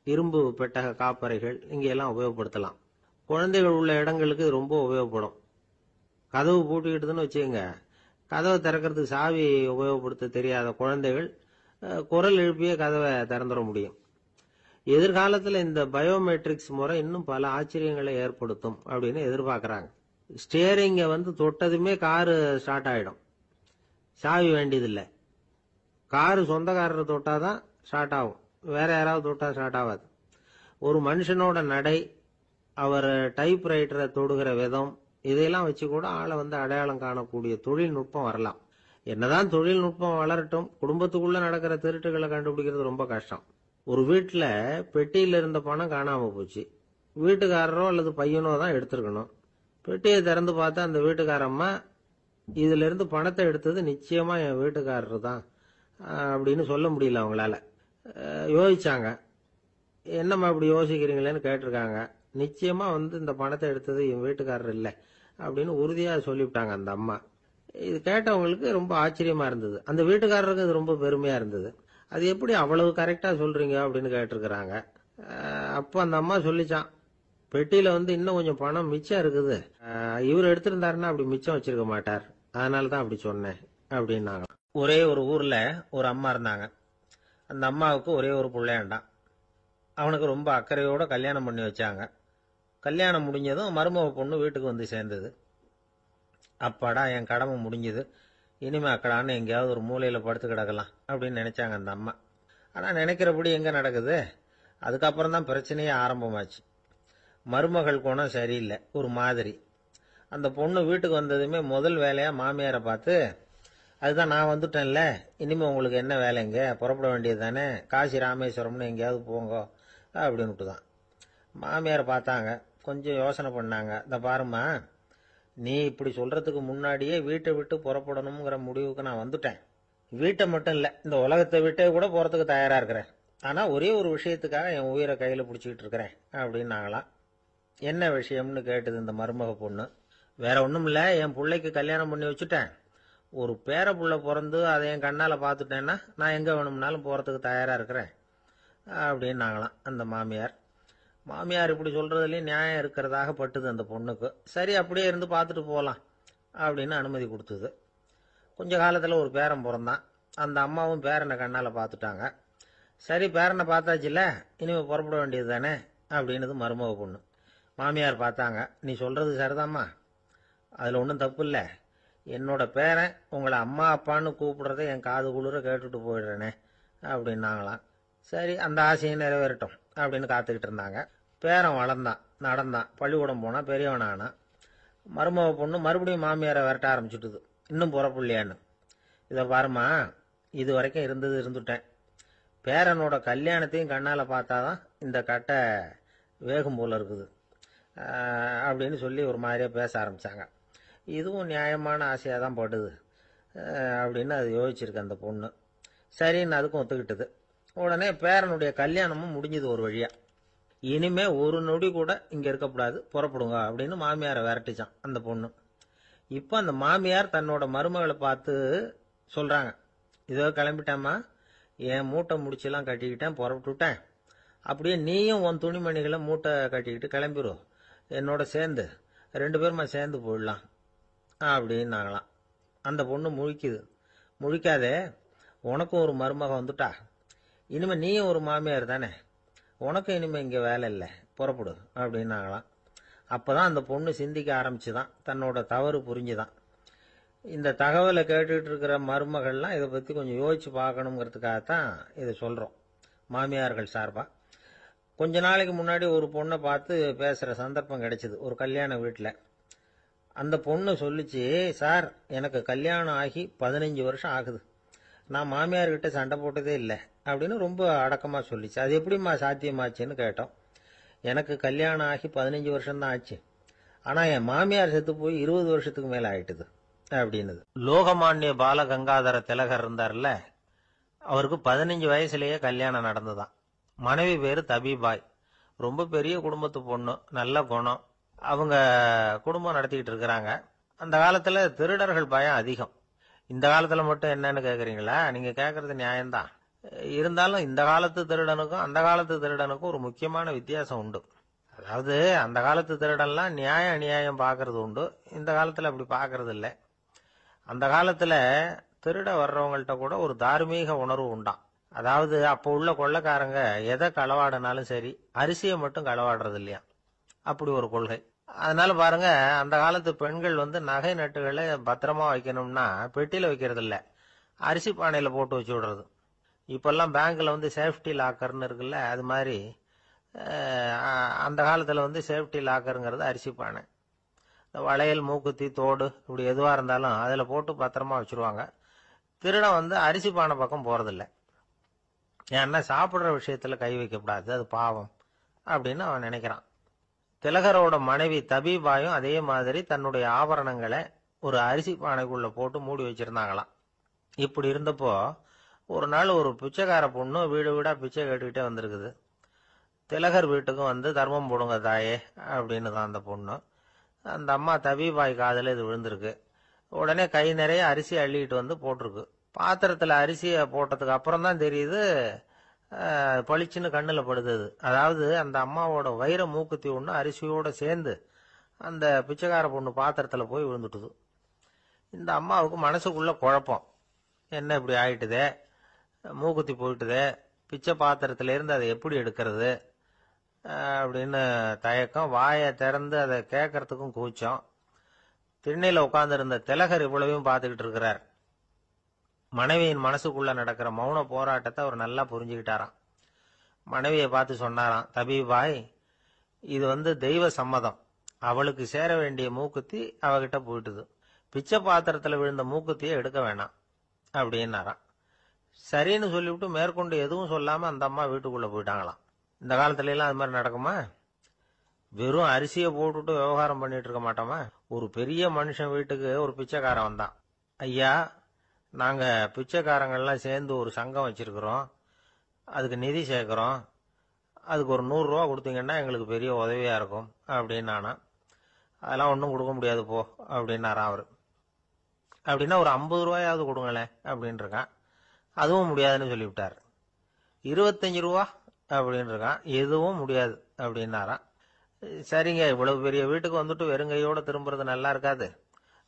இரும்பு பெட்டக காப்பறைகள் இங்க எல்லாம் உபயோகப்படுத்தலாம். குழந்தைகள் உள்ள இடங்களுக்கு இது ரொம்ப உபயோகப்படும். கதவு பூட்டிக்கிட்டுதுன்னு வச்சுக்கோங்க, கதவை திறக்கிறதுக்கு சாவி உபயோகப்படுத்த தெரியாத குழந்தைகள் குரல் எழுப்பிய கதவை திறந்துட முடியும். எதிர்காலத்தில் இந்த பயோமெட்ரிக்ஸ் முறை இன்னும் பல ஆச்சரியங்களை ஏற்படுத்தும் அப்படின்னு எதிர்பார்க்கறாங்க. ஸ்டியரிங்க தொட்டதுமே காரு ஸ்டார்ட் ஆயிடும், சாவி வேண்டியதில்லை. காரு சொந்தக்காரரை தொட்டாதான் ஸ்டார்ட் ஆகும், வேற யாராவது தொட்டா ஸ்டார்ட் ஆகாது. ஒரு மனுஷனோட நடை, அவர் டைப்ரைட்டரை தொடுகிற விதம், இதையெல்லாம் வச்சு கூட ஆளை அடையாளம் காணக்கூடிய தொழில்நுட்பம் வரலாம். என்னதான் தொழில்நுட்பம் வளரட்டும், குடும்பத்துக்குள்ள நடக்கிற திருட்டுகளை கண்டுபிடிக்கிறது ரொம்ப கஷ்டம். ஒரு வீட்டுல பெட்டியில இருந்த பணம் காணாம போச்சு, வீட்டுக்காரரோ அல்லது பையனோ தான் எடுத்திருக்கணும். பெட்டியை திறந்து பார்த்தா அந்த வீட்டுக்காரம்மா இதுல இருந்து பணத்தை எடுத்தது நிச்சயமா என் வீட்டுக்காரரு தான் அப்படின்னு சொல்ல முடியல அவங்களால. யோசிச்சாங்க, என்னம்மா இப்படி யோசிக்கிறீங்களேன்னு கேட்டிருக்காங்க. நிச்சயமா இந்த பணத்தை எடுத்தது என் வீட்டுக்காரர் இல்லை அப்படின்னு உறுதியா சொல்லிவிட்டாங்க அந்த அம்மா. இது கேட்டவங்களுக்கு ரொம்ப ஆச்சரியமா இருந்தது. அந்த வீட்டுக்காரருக்கு அது ரொம்ப பெருமையா இருந்தது. அது எப்படி அவ்வளவு கரெக்டா சொல்றீங்க அப்படின்னு கேட்டிருக்கிறாங்க. அப்ப அந்த அம்மா சொல்லிச்சான், பெட்டியில இன்னும் கொஞ்சம் பணம் மிச்சம் இருக்குது, இவர் எடுத்திருந்தாருன்னா அப்படி மிச்சம் வச்சிருக்க மாட்டார், அதனாலதான் அப்படி சொன்னேன் அப்படின்னாங்க. ஒரே ஒரு ஊர்ல ஒரு அம்மா இருந்தாங்க. அந்த அம்மாவுக்கு ஒரே ஒரு பிள்ளையாண்டான். அவனுக்கு ரொம்ப அக்கறையோட கல்யாணம் பண்ணி வச்சாங்க. கல்யாணம் முடிஞ்சதும் மருமக பொண்ணு வீட்டுக்கு சேர்ந்தது. அப்பாடா, என் கடமை முடிஞ்சது, இனிமே அக்கடான்னு எங்கேயாவது ஒரு மூலையில படுத்து கிடக்கலாம் அப்படின்னு நினைச்சாங்க அந்த அம்மா. ஆனா நினைக்கிறபடி எங்க நடக்குது? அதுக்கப்புறம் தான் பிரச்சனையே ஆரம்பமாச்சு. மருமகள் குணம் சரியில்லை, ஒரு மாதிரி. அந்த பொண்ணு வீட்டுக்கு வந்ததுமே முதல் வேலையா மாமியாரை பார்த்து, அதுதான் நான் வந்துட்டேன்ல, இனிமே உங்களுக்கு என்ன வேலைங்க, புறப்பட வேண்டியது தானே, காசி ராமேஸ்வரம்னு எங்கேயாவது போங்க அப்படின்னுட்டு தான். மாமியார் பார்த்தாங்க, கொஞ்சம் யோசனை பண்ணாங்க. இந்த பாருமா, நீ இப்படி சொல்றதுக்கு முன்னாடியே வீட்டை விட்டு புறப்படணுங்கிற முடிவுக்கு நான் வந்துட்டேன். வீட்டை மட்டும் இல்ல, இந்த உலகத்தை விட்டே கூட போறதுக்கு தயாரா இருக்கிறேன். ஆனா ஒரே ஒரு விஷயத்துக்காக என் உயிரை கையில பிடிச்சிக்கிட்டு இருக்கிறேன் அப்படின்னாங்களாம். என்ன விஷயம்னு கேட்டது இந்த மருமக பொண்ணு. வேற ஒண்ணும் இல்ல, என் பிள்ளைக்கு கல்யாணம் பண்ணி வச்சுட்டேன். ஒரு பேர புள்ள பிறந்து அதை என் கண்ணால பாத்துட்டேன்னா நான் எங்க வேணும்னாலும் போறதுக்கு தயாரா இருக்கிறேன் அப்படின்னாங்களாம் அந்த மாமியார். மாமியார் இப்படி சொல்றதுலயும் நியாயம் இருக்கிறதாக பட்டுது அந்த பொண்ணுக்கு. சரி, அப்படியே இருந்து பார்த்துட்டு போகலாம் அப்படின்னு அனுமதி கொடுத்தது. கொஞ்ச காலத்துல ஒரு பேரன் பிறந்தான். அந்த அம்மாவும் பேரனை கண்ணால பார்த்துட்டாங்க. சரி, பேரனை பார்த்தாச்சுல்ல, இனிமே புறப்பட வேண்டியது தானே அப்படின்னது மருமக பொண்ணு. மாமியார் பார்த்தாங்க. நீ சொல்றது சரிதாம்மா, அதுல ஒன்றும் தப்பு இல்லை. என்னோட பேரன் உங்களை அம்மா அப்பான்னு கூப்பிடுறதை என் காது குளிர கேட்டுட்டு போயிடுறேனே அப்படின்னாங்களாம். சரி, அந்த ஆசையும் நிறைவேறட்டும் அப்படின்னு காத்துக்கிட்டு இருந்தாங்க. பேரன் வளர்ந்தான், நடந்தான், பள்ளிக்கூடம் போனா, பெரியவனானா. மருமக பொண்ணு மறுபடியும் மாமியாரை விரட்ட ஆரம்பிச்சுட்டுது. இன்னும் புறப்படலையான்னு. இதை பாருமா, இது வரைக்கும் இருந்துட்டேன். பேரனோட கல்யாணத்தையும் கண்ணால பார்த்தாதான் இந்த கட்டை வேகும் போல இருக்குது அப்படின்னு சொல்லி ஒரு மாதிரியா பேச ஆரம்பிச்சாங்க. இதுவும் நியாயமான ஆசையாக தான் படுது அப்படின்னு அது யோசிச்சிருக்கு அந்த பொண்ணு. சரின்னு அதுக்கும் ஒத்துக்கிட்டது. உடனே பேரனுடைய கல்யாணமும் முடிஞ்சது ஒரு வழியா. இனிமே ஒரு நொடி கூட இங்க இருக்கக்கூடாது, புறப்படுங்க அப்படின்னு மாமியாரை விரட்டிச்சான் அந்த பொண்ணு. இப்ப அந்த மாமியார் தன்னோட மருமகளை பார்த்து சொல்றாங்க, இதோ கிளம்பிட்டேம்மா, என் மூட்டை முடிச்செல்லாம் கட்டிக்கிட்டேன், புறப்பட்டுட்டேன். அப்படியே நீயும் உன் துணிமணிகளை மூட்டை கட்டிக்கிட்டு கிளம்பிடும், என்னோட சேர்ந்து 2 பேருமா சேர்ந்து போயிடலாம் அப்படின்னாங்களாம். அந்த பொண்ணு முழிக்குது. முழிக்காதே, உனக்கும் ஒரு மருமக வந்துட்டா, இனிமே நீயும் ஒரு மாமியார் தானே, உனக்கும் இனிமே இங்க வேலை இல்லை, புறப்படு அப்படின்னாங்களாம். அப்பதான் அந்த பொண்ணு சிந்திக்க ஆரம்பிச்சுதான், தன்னோட தவறு புரிஞ்சுதான். இந்த தகவலை கேட்டுட்டு இருக்கிற மருமகள்லாம் இதை பத்தி கொஞ்சம் யோசிச்சு பார்க்கணுங்கிறதுக்காகத்தான் இதை சொல்றோம் மாமியார்கள் சார்பா. கொஞ்ச நாளைக்கு முன்னாடி ஒரு பொண்ணை பார்த்து பேசுற சந்தர்ப்பம் கிடைச்சது ஒரு கல்யாண வீட்டில். அந்த பொண்ணு சொல்லிச்சு, சார் எனக்கு கல்யாணம் ஆகி 15 வருஷம் ஆகுது, நான் மாமியார்கிட்ட சண்டை போட்டதே இல்லை அப்படின்னு ரொம்ப அடக்கமா சொல்லிச்சு. அது எப்படிம்மா சாத்தியமாச்சுன்னு கேட்டோம். எனக்கு கல்யாணம் ஆகி 15 வருஷம் தான் ஆச்சு, ஆனா என் மாமியார் செத்து போய் 20 வருஷத்துக்கு மேல ஆயிட்டுது அப்படின்னுது. லோகமானிய பாலகங்காதர திலகர் இருந்தார்ல, அவருக்கு 15 வயசுலயே கல்யாணம் நடந்துதான். மனைவி பேரு தபிபாய். ரொம்ப பெரிய குடும்பத்து பொண்ணு, நல்ல குணம். அவங்க குடும்பம் நடத்திக்கிட்டு இருக்கிறாங்க. அந்த காலத்துல திருடர்கள் பயம் அதிகம். இந்த காலத்துல மட்டும் என்னன்னு கேக்குறீங்களா? நீங்க கேக்குறது நியாயம்தான். இருந்தாலும் இந்த காலத்து திருடனுக்கும் அந்த காலத்து திருடனுக்கும் ஒரு முக்கியமான வித்தியாசம் உண்டு. அதாவது அந்த காலத்து திருடன்லாம் நியாயம் அநியாயம் பாக்குறது உண்டு, இந்த காலத்துல அப்படி பாக்குறது இல்லை. அந்த காலத்துல திருட வர்றவங்கள்ட்ட கூட ஒரு தார்மீக உணர்வு உண்டாம். அதாவது அப்போ உள்ள கொள்ளைக்காரங்க எதை களவாடினாலும் சரி, அரிசியை மட்டும் களவாடுறது இல்லையா, அப்படி ஒரு கொள்கை. அதனால பாருங்க, அந்த காலத்து பெண்கள் நகை நட்டுகளை பத்திரமா வைக்கணும்னா பெட்டியில வைக்கிறது இல்ல, அரிசி பானையில போட்டு வச்சு விடுறது. இப்பெல்லாம் பேங்க்ல சேஃப்டி லாக்கர்னு இருக்குல்ல, அது மாதிரி அந்த காலத்துல சேஃப்டி லாக்கருங்கிறது அரிசி பானை. வளையல், மூக்குத்தி, தோடு இப்படி எதுவா இருந்தாலும் அதுல போட்டு பத்திரமா வச்சிருவாங்க. திருடன் அரிசி பானை பக்கம் போறதில்ல. ஏன்னா சாப்பிடுற விஷயத்துல கை வைக்கக்கூடாது, அது பாவம் அப்படின்னு அவன் நினைக்கிறான். திலகரோட மனைவி தபிபாயும் அதே மாதிரி தன்னுடைய ஆபரணங்களை ஒரு அரிசி பானைக்குள்ள போட்டு மூடி வச்சிருந்தாங்களாம். இப்படி இருந்தப்போ ஒரு நாள் ஒரு பிச்சைக்கார பொண்ணு வீடு வீடா பிச்சை கேட்டுக்கிட்டே வந்திருக்குது. திலகர் வீட்டுக்கும் தர்மம் போடுங்க தாயே அப்படின்னு தான் அந்த பொண்ணு. அந்த அம்மா தபிபாய் காதுல இது விழுந்திருக்கு. உடனே கை நிறைய அரிசி அள்ளிட்டு போட்டிருக்கு. பாத்திரத்துல அரிசியை போட்டதுக்கு அப்புறம் தான் தெரியுது, பளிச்சுன்னு கண்ணுல படுது. அதாவது அந்த அம்மாவோட வைர மூக்குத்தி ஒண்ணு அரிசியோட சேர்ந்து அந்த பிச்சைக்கார பொண்ணு பாத்திரத்துல போய் விழுந்துட்டுது. இந்த அம்மாவுக்கு மனசுக்குள்ள குழப்பம், என்ன இப்படி ஆயிட்டுதே, மூக்குத்தி போயிட்டுதே, பிச்சை பாத்திரத்துல இருந்து அதை எப்படி எடுக்கிறது அப்படின்னு தயக்கம். வாயை திறந்து அதை கேட்கறதுக்கும் கூச்சம். திண்ணையில உட்கார்ந்து இருந்த திலகர் இவ்வளவையும் பார்த்துக்கிட்டு இருக்கிறார். மனைவியின் மனசுக்குள்ள நடக்கிற மௌன போராட்டத்தை அவர் நல்லா புரிஞ்சுக்கிட்டாராம். மனைவியை பார்த்து சொன்னாராம், தபிபாய், இது தெய்வ சம்மதம், அவளுக்கு சேர வேண்டிய மூக்குத்தி அவகிட்ட போயிட்டுது, பிச்சை பாத்திரத்துல விழுந்த மூக்குத்தியை எடுக்க வேணாம் அப்படின்னாராம். சரின்னு சொல்லிவிட்டு மேற்கொண்டு எதுவும் சொல்லாம அந்த அம்மா வீட்டுக்குள்ள போயிட்டாங்களாம். இந்த காலத்துல எல்லாம் அது மாதிரி நடக்குமா? வெறும் அரிசியை போட்டுட்டு விவகாரம் பண்ணிட்டு இருக்க மாட்டோமா? ஒரு பெரிய மனுஷன் வீட்டுக்கு ஒரு பிச்சைக்காரன் வந்தான். ஐயா, நாங்க பிச்சைக்காரங்கள்லாம் சேர்ந்து ஒரு சங்கம் வச்சிருக்கிறோம், அதுக்கு நிதி சேர்க்குறோம், அதுக்கு ஒரு 100 ரூபா கொடுத்தீங்கன்னா எங்களுக்கு பெரிய உதவியாக இருக்கும் அப்படின்னானா. அதெல்லாம் ஒன்றும் கொடுக்க முடியாது போ அப்படின்னாராம் அவர். அப்படின்னா ஒரு 50 ரூபாயாவது கொடுங்களேன் அப்படின்னு இருக்கான். அதுவும் முடியாதுன்னு சொல்லிவிட்டார். 25 ரூபா அப்படின்னு இருக்கான். எதுவும் முடியாது அப்படின்னாராம். சரிங்க, இவ்வளவு பெரிய வீட்டுக்கு வந்துட்டு வெறுங்கையோட திரும்புறது நல்லா இருக்காது,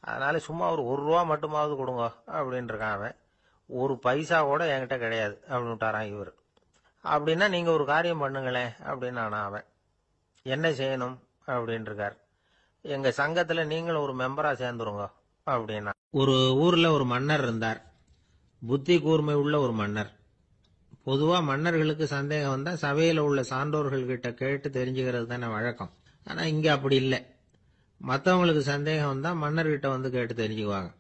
அதனால சும்மா ஒரு 1 ரூபா மட்டுமாவது கொடுங்க அப்படின்னு இருக்கான் அவன். ஒரு பைசா கூட என்கிட்ட கிடையாது அப்படின்னு விட்டாரான் இவர். அப்படின்னா நீங்க ஒரு காரியம் பண்ணுங்களேன் அப்படின்னானா அவன். என்ன செய்யணும் அப்படின்னு இருக்கார். எங்க சங்கத்துல நீங்களும் ஒரு மெம்பரா சேர்ந்துருங்க அப்படின்னா. ஒரு ஊர்ல ஒரு மன்னர் இருந்தார். புத்தி கூர்மை உள்ள ஒரு மன்னர். பொதுவா மன்னர்களுக்கு சந்தேகம் வந்தா சபையில உள்ள சான்றோர்கள் கிட்ட கேட்டு தெரிஞ்சுக்கிறது தானே வழக்கம். ஆனா இங்க அப்படி இல்லை. மற்றவங்களுக்கு சந்தேகம் வந்தா மன்னர்கிட்ட வந்து கேட்டு தெரிஞ்சுக்குவாங்க.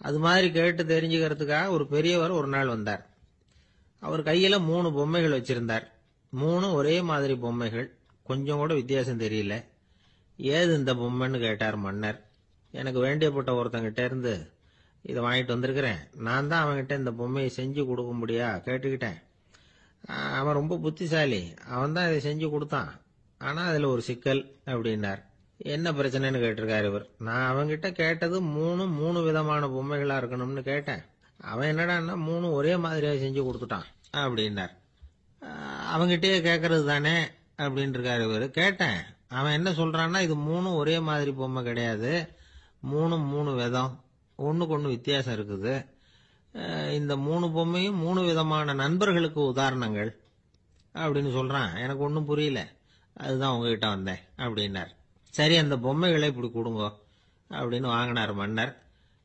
அது மாதிரி கேட்டு தெரிஞ்சுக்கிறதுக்காக ஒரு பெரியவர் ஒரு நாள் வந்தார். அவர் கையில 3 பொம்மைகள் வச்சிருந்தார். 3 ஒரே மாதிரி பொம்மைகள், கொஞ்சம் கூட வித்தியாசம் தெரியல. ஏது இந்த பொம்மைன்னு கேட்டார் மன்னர். எனக்கு வேண்டியப்பட்ட ஒருத்தங்கிட்ட இருந்து இதை வாங்கிட்டு வந்திருக்கிறேன், நான் தான் அவன்கிட்ட இந்த பொம்மையை செஞ்சு கொடுக்க முடியா கேட்டுக்கிட்டேன். அவன் ரொம்ப புத்திசாலி, அவன் தான் இதை செஞ்சு கொடுத்தான். ஆனா அதுல ஒரு சிக்கல் அப்படின்னார். என்ன பிரச்சனைன்னு கேட்டிருக்காரு இவர். நான் அவன்கிட்ட கேட்டது 3 விதமான பொம்மைகளா இருக்கணும்னு கேட்டேன். அவன் என்னடான்னா 3 ஒரே மாதிரியா செஞ்சு கொடுத்துட்டான் அப்படின்னார். அவன்கிட்டயே கேட்கறது தானே அப்படின்னு இருக்காரு இவர். கேட்டேன், அவன் என்ன சொல்றான்னா இது 3 ஒரே மாதிரி பொம்மை கிடையாது, 3 விதம், ஒண்ணுக்கு ஒண்ணு வித்தியாசம் இருக்குது. இந்த 3 பொம்மையும் 3 விதமான நண்பர்களுக்கு உதாரணங்கள் அப்படின்னு சொல்றான். எனக்கு ஒன்றும் புரியல, அதுதான் உங்ககிட்ட வந்தேன் அப்படின்னார். சரி, அந்த பொம்மைகளை இப்படி கொடுங்க அப்படின்னு வாங்கினார் மன்னர்.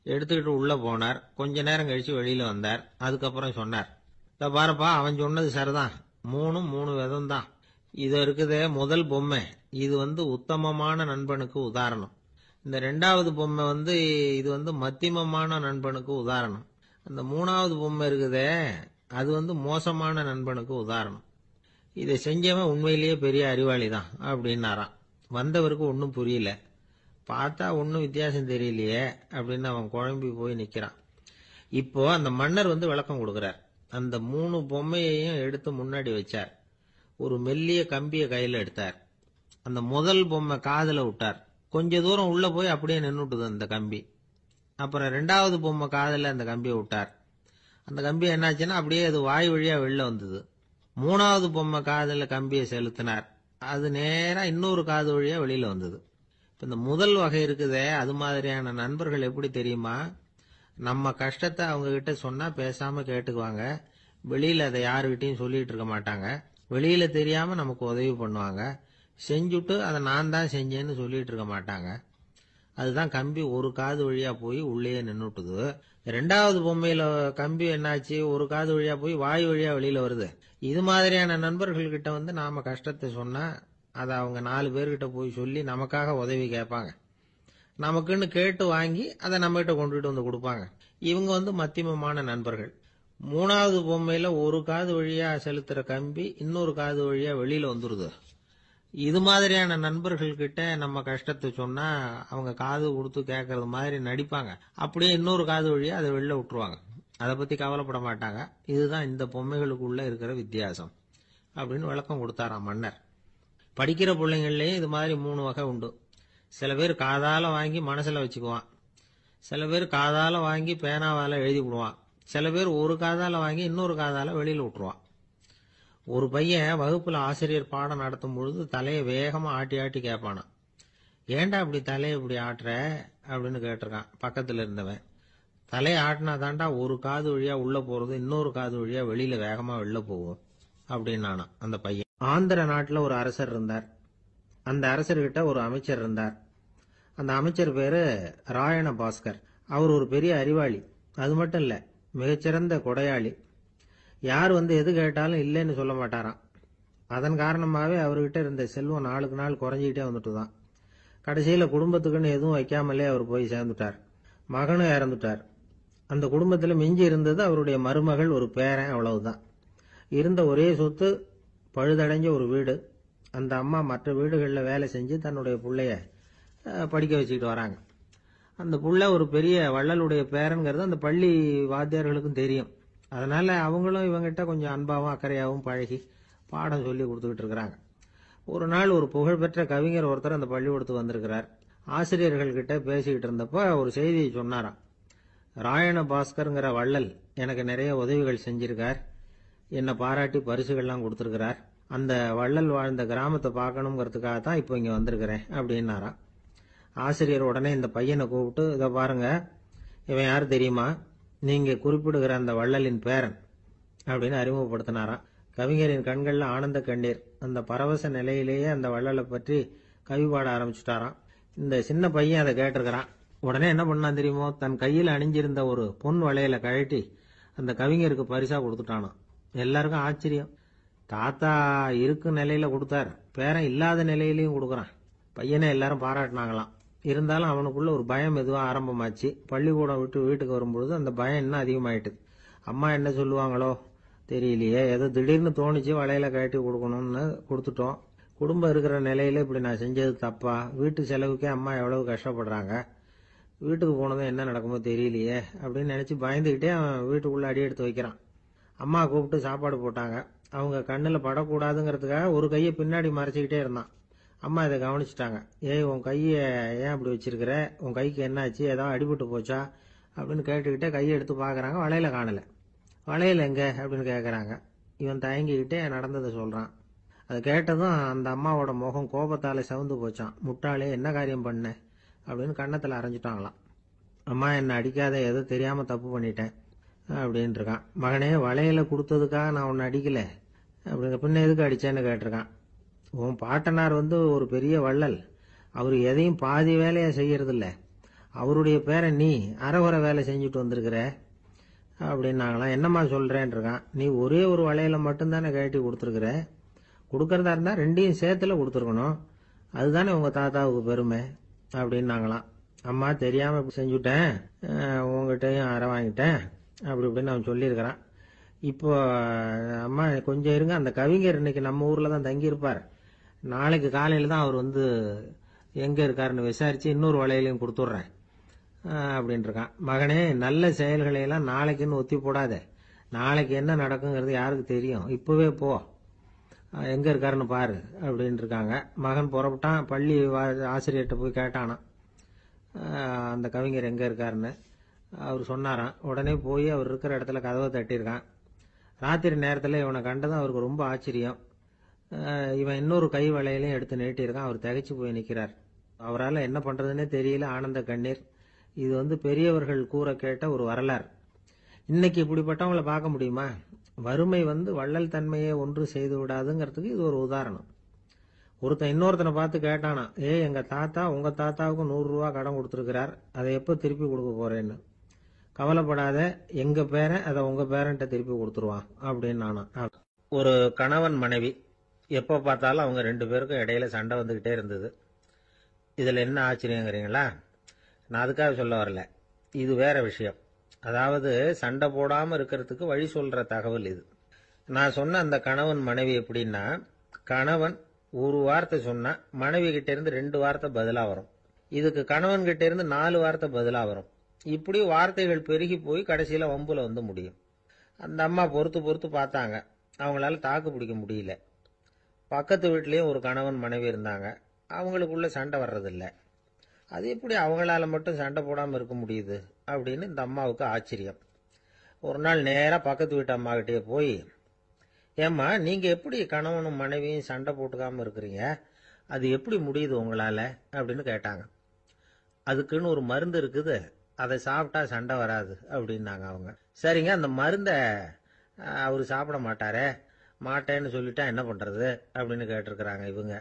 எடுத்துக்கிட்டு உள்ள போனார். கொஞ்ச நேரம் கழிச்சு வெளியில வந்தார். அதுக்கப்புறம் சொன்னார், இத பாருப்பா, அவன் சொன்னது சரிதான், 3 விதம் தான். இது இருக்குதே முதல் பொம்மை, இது உத்தமமான நண்பனுக்கு உதாரணம். இந்த 2வது பொம்மை இது மத்தியமமான நண்பனுக்கு உதாரணம். அந்த 3வது பொம்மை இருக்குதே அது மோசமான நண்பனுக்கு உதாரணம். இதை செஞ்சவன் உண்மையிலேயே பெரிய அறிவாளி தான் அப்படின்னாராம். வந்தவருக்கு ஒன்றும் புரியல. பார்த்தா ஒன்றும் வித்தியாசம் தெரியலையே அப்படின்னு அவன் குழம்பி போய் நிக்கிறான். இப்போ அந்த மன்னர் விளக்கம் கொடுக்கிறார். அந்த 3 பொம்மையையும் எடுத்து முன்னாடி வச்சார். ஒரு மெல்லிய கம்பிய கையில எடுத்தார். அந்த முதல் பொம்மை காதுல விட்டார். கொஞ்ச தூரம் உள்ள போய் அப்படியே நின்னுட்டுது அந்த கம்பி. அப்புறம் 2வது பொம்மை காதுல அந்த கம்பியை விட்டார். அந்த கம்பி என்னாச்சுன்னா அப்படியே அது வாய் வழியா வெளில வந்தது. 3வது பொம்மை காதுல கம்பியை செலுத்தினார். அது நேரா இன்னொரு காது வழியா வெளியில வந்தது. இப்ப இந்த முதல் வகை இருக்குதே, அது மாதிரியான நண்பர்கள் எப்படி தெரியுமா? நம்ம கஷ்டத்தை அவங்க கிட்ட சொன்னா பேசாம கேட்டுக்குவாங்க. வெளியில அதை யாருகிட்டையும் சொல்லிட்டு இருக்க மாட்டாங்க. வெளியில தெரியாம நமக்கு உதவி பண்ணுவாங்க. செஞ்சுட்டு அதை நான் தான் செஞ்சேன்னு சொல்லிட்டு இருக்க மாட்டாங்க. அதுதான் கம்பி ஒரு காது வழியா போய் உள்ளே நின்னுட்டுது. 2வது பொம்மையில கம்பி என்னாச்சு, ஒரு காது வழியா போய் வாய் வழியா வெளியில வருது. இது மாதிரியான நண்பர்கள் கிட்ட நாம கஷ்டத்தை சொன்னா அதை அவங்க 4 பேர்கிட்ட போய் சொல்லி நமக்காக உதவி கேட்பாங்க. நமக்குன்னு கேட்டு வாங்கி அதை நம்ம கிட்ட கொண்டுட்டு வந்து கொடுப்பாங்க. இவங்க மத்தியமமான நண்பர்கள். 3வது பொம்மையில ஒரு காது வழியா செலுத்துற கம்பி இன்னொரு காது வழியா வெளியில வந்துருது. இது மாதிரியான நண்பர்கள் கிட்ட நம்ம கஷ்டத்தை சொன்னா அவங்க காது கொடுத்து கேட்கறது மாதிரி நடிப்பாங்க. அப்படியே இன்னொரு காது வழியா அதை வெளில விட்டுருவாங்க. அதை பத்தி கவலைப்பட மாட்டாங்க. இதுதான் இந்த பொம்மைகளுக்குள்ள இருக்கிற வித்தியாசம் அப்படின்னு விளக்கம் கொடுத்தாராம் மன்னர். படிக்கிற பிள்ளைங்கள்லயும் இது மாதிரி 3 வகை உண்டு. சில பேர் காதால வாங்கி மனசுல வச்சுக்குவான். சில பேர் காதால வாங்கி பேனாவால எழுதி விடுவான். சில பேர் ஒரு காதால வாங்கி இன்னொரு காதால வெளியில விட்டுருவான். ஒரு பையன் வகுப்புல ஆசிரியர் பாடம் நடத்தும் பொழுது தலையை வேகமா ஆட்டி ஆட்டி கேட்பானா. ஏண்டா இப்படி தலையை இப்படி ஆட்டுற அப்படின்னு கேட்டிருக்கான் பக்கத்துல இருந்தவன். தலையை ஆட்டினா தாண்டா ஒரு காது வழியா உள்ள போறது, இன்னொரு காது வழியா வெளியில வேகமா வெளில போகும் அப்படின்னானா அந்த பையன். ஆந்திர நாட்டுல ஒரு அரசர் இருந்தார். அந்த அரசர்கிட்ட ஒரு அமைச்சர் இருந்தார். அந்த அமைச்சர் பேரு ராயண பாஸ்கர். அவர் ஒரு பெரிய அறிவாளி. அது மட்டும் இல்ல, மிகச்சிறந்த கொடையாளி. யார் எது கேட்டாலும் இல்லைன்னு சொல்ல மாட்டாராம். அதன் காரணமாவே அவர்கிட்ட இருந்த செல்வம் நாளுக்கு நாள் குறைஞ்சிக்கிட்டே வந்துட்டுதான். கடைசியில குடும்பத்துக்குன்னு எதுவும் வைக்காமலே அவர் போய் சேர்ந்துட்டார். மகனும் இறந்துட்டார். அந்த குடும்பத்துல மிஞ்சி இருந்தது அவருடைய மருமகள், ஒரு பேரன், அவ்வளவுதான். இருந்த ஒரே சொத்து பழுதடைஞ்ச ஒரு வீடு. அந்த அம்மா மற்ற வீடுகளில் வேலை செஞ்சு தன்னுடைய பிள்ளைய படிக்க வச்சுக்கிட்டு வராங்க. அந்த புள்ள ஒரு பெரிய வள்ளலுடைய பேரன்கிறது அந்த பள்ளி வாத்தியார்களுக்கும் தெரியும். அதனால அவங்களும் இவங்கிட்ட கொஞ்சம் அன்பாவும் அக்கறையாவும் பழகி பாடம் சொல்லி கொடுத்துக்கிட்டு இருக்கிறாங்க. ஒரு நாள் ஒரு புகழ்பெற்ற கவிஞர் ஒருத்தர் அந்த பள்ளிக்கூடத்துக்கு வந்திருக்கிறார். ஆசிரியர்கள் கிட்ட பேசிக்கிட்டு இருந்தப்ப ஒரு செய்தியை சொன்னாராம். ராயண பாஸ்கர்ங்கிற வள்ளல் எனக்கு நிறைய உதவிகள் செஞ்சிருக்கார், என்னை பாராட்டி பரிசுகள்லாம் கொடுத்துருக்கிறார். அந்த வள்ளல் வாழ்ந்த கிராமத்தை பார்க்கணுங்கிறதுக்காக தான் இப்போ இங்கே வந்திருக்கிறேன் அப்படின்னாராம். ஆசிரியர் உடனே இந்த பையனை கூப்பிட்டு, இதை பாருங்க, இவன் யார் தெரியுமா, நீங்க குறிப்பிடுகிற அந்த வள்ளலின் பேரன் அப்படின்னு அறிமுகப்படுத்தினாராம். கவிஞரின் கண்கள்ல ஆனந்த கண்ணீர். அந்த பரவச நிலையிலேயே அந்த வள்ளலை பற்றி கவி பாட ஆரம்பிச்சுட்டாராம். இந்த சின்ன பையன் அதை கேட்டிருக்கிறான். உடனே என்ன பண்ணான் தெரியுமோ, தன் கையில் அணிஞ்சிருந்த ஒரு பொன் வளையல கழட்டி அந்த கவிஞருக்கு பரிசா கொடுத்துட்டானாம். எல்லாருக்கும் ஆச்சரியம். தாத்தா இருக்கும் நிலையில கொடுத்தார், பேரன் இல்லாத நிலையிலையும் கொடுக்குறான். பையனை எல்லாரும் பாராட்டினாங்களாம். இருந்தாலும் அவனுக்குள்ள ஒரு பயம் எதுவும் ஆரம்பமாச்சு. பள்ளிக்கூடம் விட்டு வீட்டுக்கு வரும்பொழுது அந்த பயம் இன்னும் அதிகமாயிட்டுது. அம்மா என்ன சொல்லுவாங்களோ தெரியலையே, ஏதோ திடீர்னு தோணிச்சு வளையல கழட்டி கொடுக்கணும்னு கொடுத்துட்டோம். குடும்பம் இருக்கிற நிலையில இப்படி நான் செஞ்சது தப்பா, வீட்டு செலவுக்கே அம்மா எவ்வளவு கஷ்டப்படுறாங்க, வீட்டுக்கு போனதும் என்ன நடக்குமோ தெரியலையே அப்படின்னு நினைச்சு பயந்துகிட்டே அவன் வீட்டுக்குள்ள அடி எடுத்து வைக்கிறான். அம்மா கூப்பிட்டு சாப்பாடு போட்டாங்க. அவங்க கண்ணுல படக்கூடாதுங்கிறதுக்காக ஒரு கையை பின்னாடி மறைச்சிக்கிட்டே இருந்தான். அம்மா இதை கவனிச்சுட்டாங்க. ஏய், உன் கையை ஏன் அப்படி வச்சிருக்கிற, உன் கைக்கு என்னாச்சு, ஏதாவது அடிபட்டு போச்சா அப்படின்னு கேட்டுக்கிட்டே கையை எடுத்து பாக்குறாங்க. வளையல காணல. வளையல் எங்க அப்படின்னு கேட்கறாங்க. இவன் தயங்கிக்கிட்டே நடந்ததை சொல்றான். அதை கேட்டதும் அந்த அம்மாவோட முகம் கோபத்தால சவுந்து போச்சான். முட்டாளே, என்ன காரியம் பண்ண அப்படின்னு கன்னத்துல அரைஞ்சிட்டாங்களாம். அம்மா, என்ன அடிக்காத, ஏதோ தெரியாம தப்பு பண்ணிட்டேன் அப்படின்னு இருக்கான். மகனே, வளையல கொடுத்ததுக்காக நான் உன்னை அடிக்கல அப்படிங்க, பின்ன எதுக்கு அடிச்சேன்னு கேட்டிருக்கான். உன் பாட்டனார் ஒரு பெரிய வள்ளல், அவர் எதையும் பாதி வேலையை செய்யறது இல்ல, அவருடைய பேரை நீ அரைகுறை வேலை செஞ்சுட்டு வந்திருக்கிற அப்படின்னாங்களாம். என்னம்மா சொல்றேன் இருக்கான். நீ ஒரே ஒரு வளையல மட்டும்தானே கழட்டி கொடுத்துருக்குற, கொடுக்கறதா இருந்தா ரெண்டையும் சேர்த்துல கொடுத்துருக்கணும், அதுதானே உங்க தாத்தாவுக்கு பெருமை அப்படின்னாங்களாம். அம்மா, தெரியாம செஞ்சுட்டேன், உங்ககிட்டயும் அரை வாங்கிட்டேன் அப்படி இப்படின்னு அவன் சொல்லியிருக்கிறான். இப்போ அம்மா கொஞ்சம் இருங்க, அந்த கவிஞர் இன்னைக்கு நம்ம ஊர்ல தான் தங்கி இருப்பார், நாளைக்கு காலையில தான் அவர் எங்க இருக்காருன்னு விசாரிச்சு இன்னொரு வளையலையும் கொடுத்துட்றேன் அப்படின்னு இருக்கான். மகனே, நல்ல செயல்களை எல்லாம் நாளைக்குன்னு ஒத்தி போடாத, நாளைக்கு என்ன நடக்குங்கிறது யாருக்கு தெரியும், இப்பவே போ, எங்க இருக்காருன்னு பாரு அப்படின்னு இருக்காங்க. மகன் புறப்பட்டான். பள்ளி ஆசிரியர்கிட்ட போய் கேட்டானா அந்த கவிஞர் எங்க இருக்காருன்னு. அவர் சொன்னாராம். உடனே போய் அவர் இருக்கிற இடத்துல கதவை தட்டியிருக்கான். ராத்திரி நேரத்தில் இவனை கண்டதும் அவருக்கு ரொம்ப ஆச்சரியம். இவன் இன்னொரு கை வளையலையும் எடுத்து நீட்டியிருக்கான். அவர் திகைச்சு போய் நிற்கிறார். அவரால் என்ன பண்றதுன்னே தெரியல. ஆனந்த கண்ணீர். இது பெரியவர்கள் கூற கேட்ட ஒரு வரலாறு. இன்னைக்கு இப்படிப்பட்டவங்களை பார்க்க முடியுமா? வறுமை வள்ளல் தன்மையை ஒன்று செய்து விடாதுங்கிறதுக்கு இது ஒரு உதாரணம். ஒருத்தன் இன்னொருத்தனை பார்த்து கேட்டானா, எங்க தாத்தா உங்க தாத்தாவுக்கு 100 ரூபா கடன் கொடுத்துருக்கிறார், அதை எப்போ திருப்பி கொடுக்க போறேன்னு. கவலைப்படாத, எங்க பேரன் அதை உங்க பேரன்ட்ட திருப்பி கொடுத்துருவான் அப்படின்னு நானா. ஒரு கணவன் மனைவி எப்ப பார்த்தாலும் அவங்க 2 பேருக்கும் இடையில சண்டை வந்துகிட்டே இருந்தது. இதுல என்ன ஆச்சரியங்கிறீங்களா? நான் அதுக்காக சொல்ல வரல, இது வேற விஷயம். அதாவது சண்டை போடாம இருக்கிறதுக்கு வழி சொல்ற தகவல் இது. நான் சொன்ன அந்த கணவன் மனைவி எப்படின்னா, கணவன் ஒரு வார்த்தை சொன்னா மனைவி கிட்ட இருந்து 2 வார்த்தை பதிலா வரும். இதுக்கு கணவன் கிட்ட இருந்து 4 வார்த்தை பதிலா வரும். இப்படி வார்த்தைகள் பெருகி போய் கடைசியில வம்புல முடியும். அந்த அம்மா பொறுத்து பொறுத்து பார்த்தாங்க. அவங்களால தாக்கு பிடிக்க முடியல. பக்கத்து வீட்லயும் ஒரு கணவன் மனைவி இருந்தாங்க. அவங்களுக்குள்ள சண்டை வர்றதில்ல. அது எப்படி அவங்களால மட்டும் சண்டை போடாம இருக்க முடியுது அப்படின்னு இந்த அம்மாவுக்கு ஆச்சரியம். ஒரு நாள் நேரா பக்கத்து வீட்டு அம்மா கிட்டே போய், ஏம்மா, நீங்க எப்படி கணவனும் மனைவியும் சண்டை போட்டுக்காம இருக்கிறீங்க, அது எப்படி முடியுது உங்களால அப்படின்னு கேட்டாங்க. அதுக்குன்னு ஒரு மருந்து இருக்குது, அதை சாப்பிட்டா சண்டை வராது அப்படின்னாங்க அவங்க. சரிங்க, அந்த மருந்தை அவரு சாப்பிட மாட்டாரே, மாட்டேன்னு சொல்லிட்டா என்ன பண்றது அப்படின்னு கேட்டிருக்கிறாங்க இவங்க.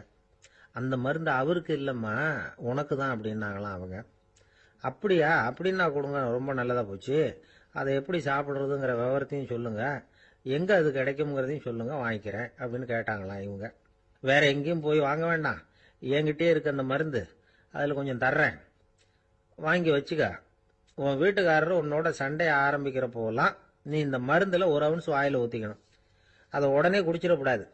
அந்த மருந்து அவருக்கு இல்லம்மா, உனக்கு தான் அப்படின்னாங்களாம் அவங்க. அப்படியா? அப்படின்னா கொடுங்க, ரொம்ப நல்லதா போச்சு. அதை எப்படி சாப்பிடுறதுங்கிற விவரத்தையும் சொல்லுங்க, எங்க அது கிடைக்கும்ங்கிறதையும் சொல்லுங்க, வாங்கிக்கிறேன் அப்படின்னு கேட்டாங்களாம் இவங்க. வேற எங்கேயும் போய் வாங்க வேண்டாம், என்கிட்டயே இருக்க அந்த மருந்து, அதுல கொஞ்சம் தர்றேன், வாங்கி வச்சுக்க. உன் வீட்டுக்காரர் உன்னோட சண்டையை ஆரம்பிக்கிற போலாம் நீ இந்த மருந்துல ஒரு அவுன்ஸ் வாயில ஊத்திக்கணும். அதை உடனே குடிச்சிடக்கூடாது,